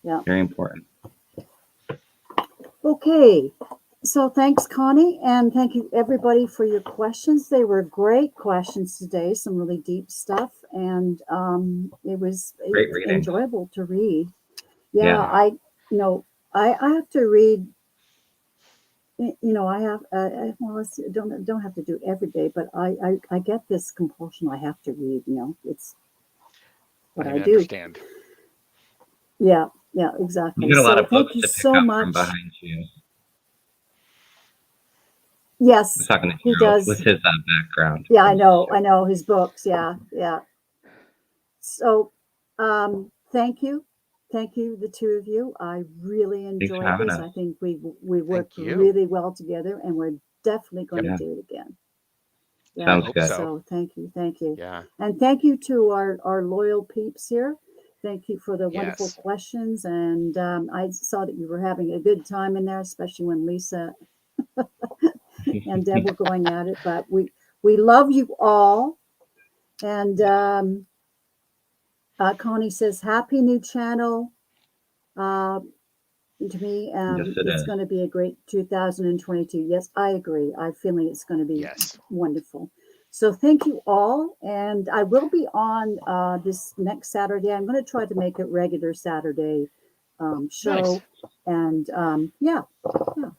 Yeah. very important. Okay. So thanks, Connie, and thank you everybody for your questions. They were great questions today, some really deep stuff, and it was Great reading. enjoyable to read. Yeah, Yeah. I have to read. I have well, don't have to do it every day, but I get this compulsion. I have to read. It's what I do. Understand. Yeah, exactly. You got a lot So of books thank you to pick so up much. from behind you. I Yes, was talking to he Harold does. with his background. Yeah, I know his books. Yeah. So, thank you, the two of you. I really Thanks for enjoyed having this. us. I think we worked you. really well together, and we're definitely going Yeah. to do it again. Yeah. Sounds Hope good. so. So thank you, Yeah. and thank you to our loyal peeps here. Thank you for the wonderful Yes. questions, and I saw that you were having a good time in there, especially when Lisa and Deb were going at it. But we love you all, and Connie says, "Happy new channel." To me, Yes, it it's is. going to be a great 2022. Yes, I agree. I'm feeling it's going to be Yes. wonderful. So thank you all. And I will be on this next Saturday. I'm going to try to make it regular Saturday show. Nice. And yeah.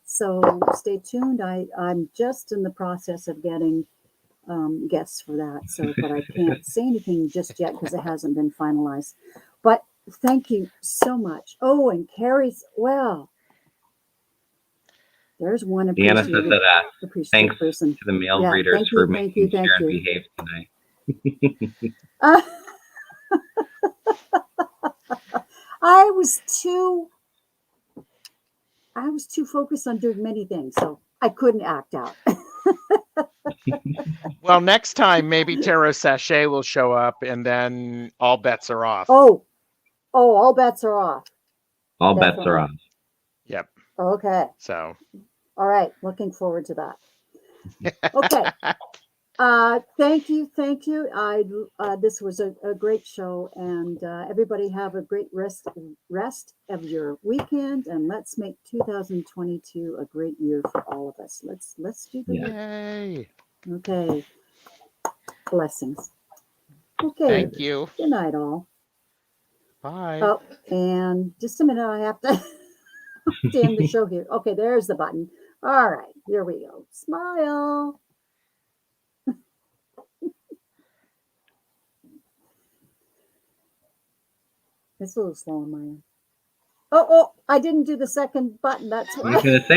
So stay tuned. I'm just in the process of getting guests for that. So, but I can't say anything just yet because it hasn't been finalized. But thank you so much. Oh, and Carrie's, well, there's one Deanna says appreciative that thanks person. to the male Yeah, readers thank for you, thank making you, thank Sharon you. behave tonight. I was too focused on doing many things, so I couldn't act out. Well, next time maybe TarotStache will show up, and then all bets are off. Oh, all bets are off. All Definitely. bets are off. Yep. Okay. So. All right. Looking forward to that. Okay. Thank you. This was a great show, and everybody have a great rest of your weekend, and let's make 2022 a great year for all of us. Let's do the work. Yay. Okay. Blessings. Okay. Thank you. Good night, all. Bye. Oh, and just a minute, I have to end the show here. Okay, there's the button. All right, here we go. Smile. It's a little slow on my end. Oh, I didn't do the second button. That's why. I was going to say,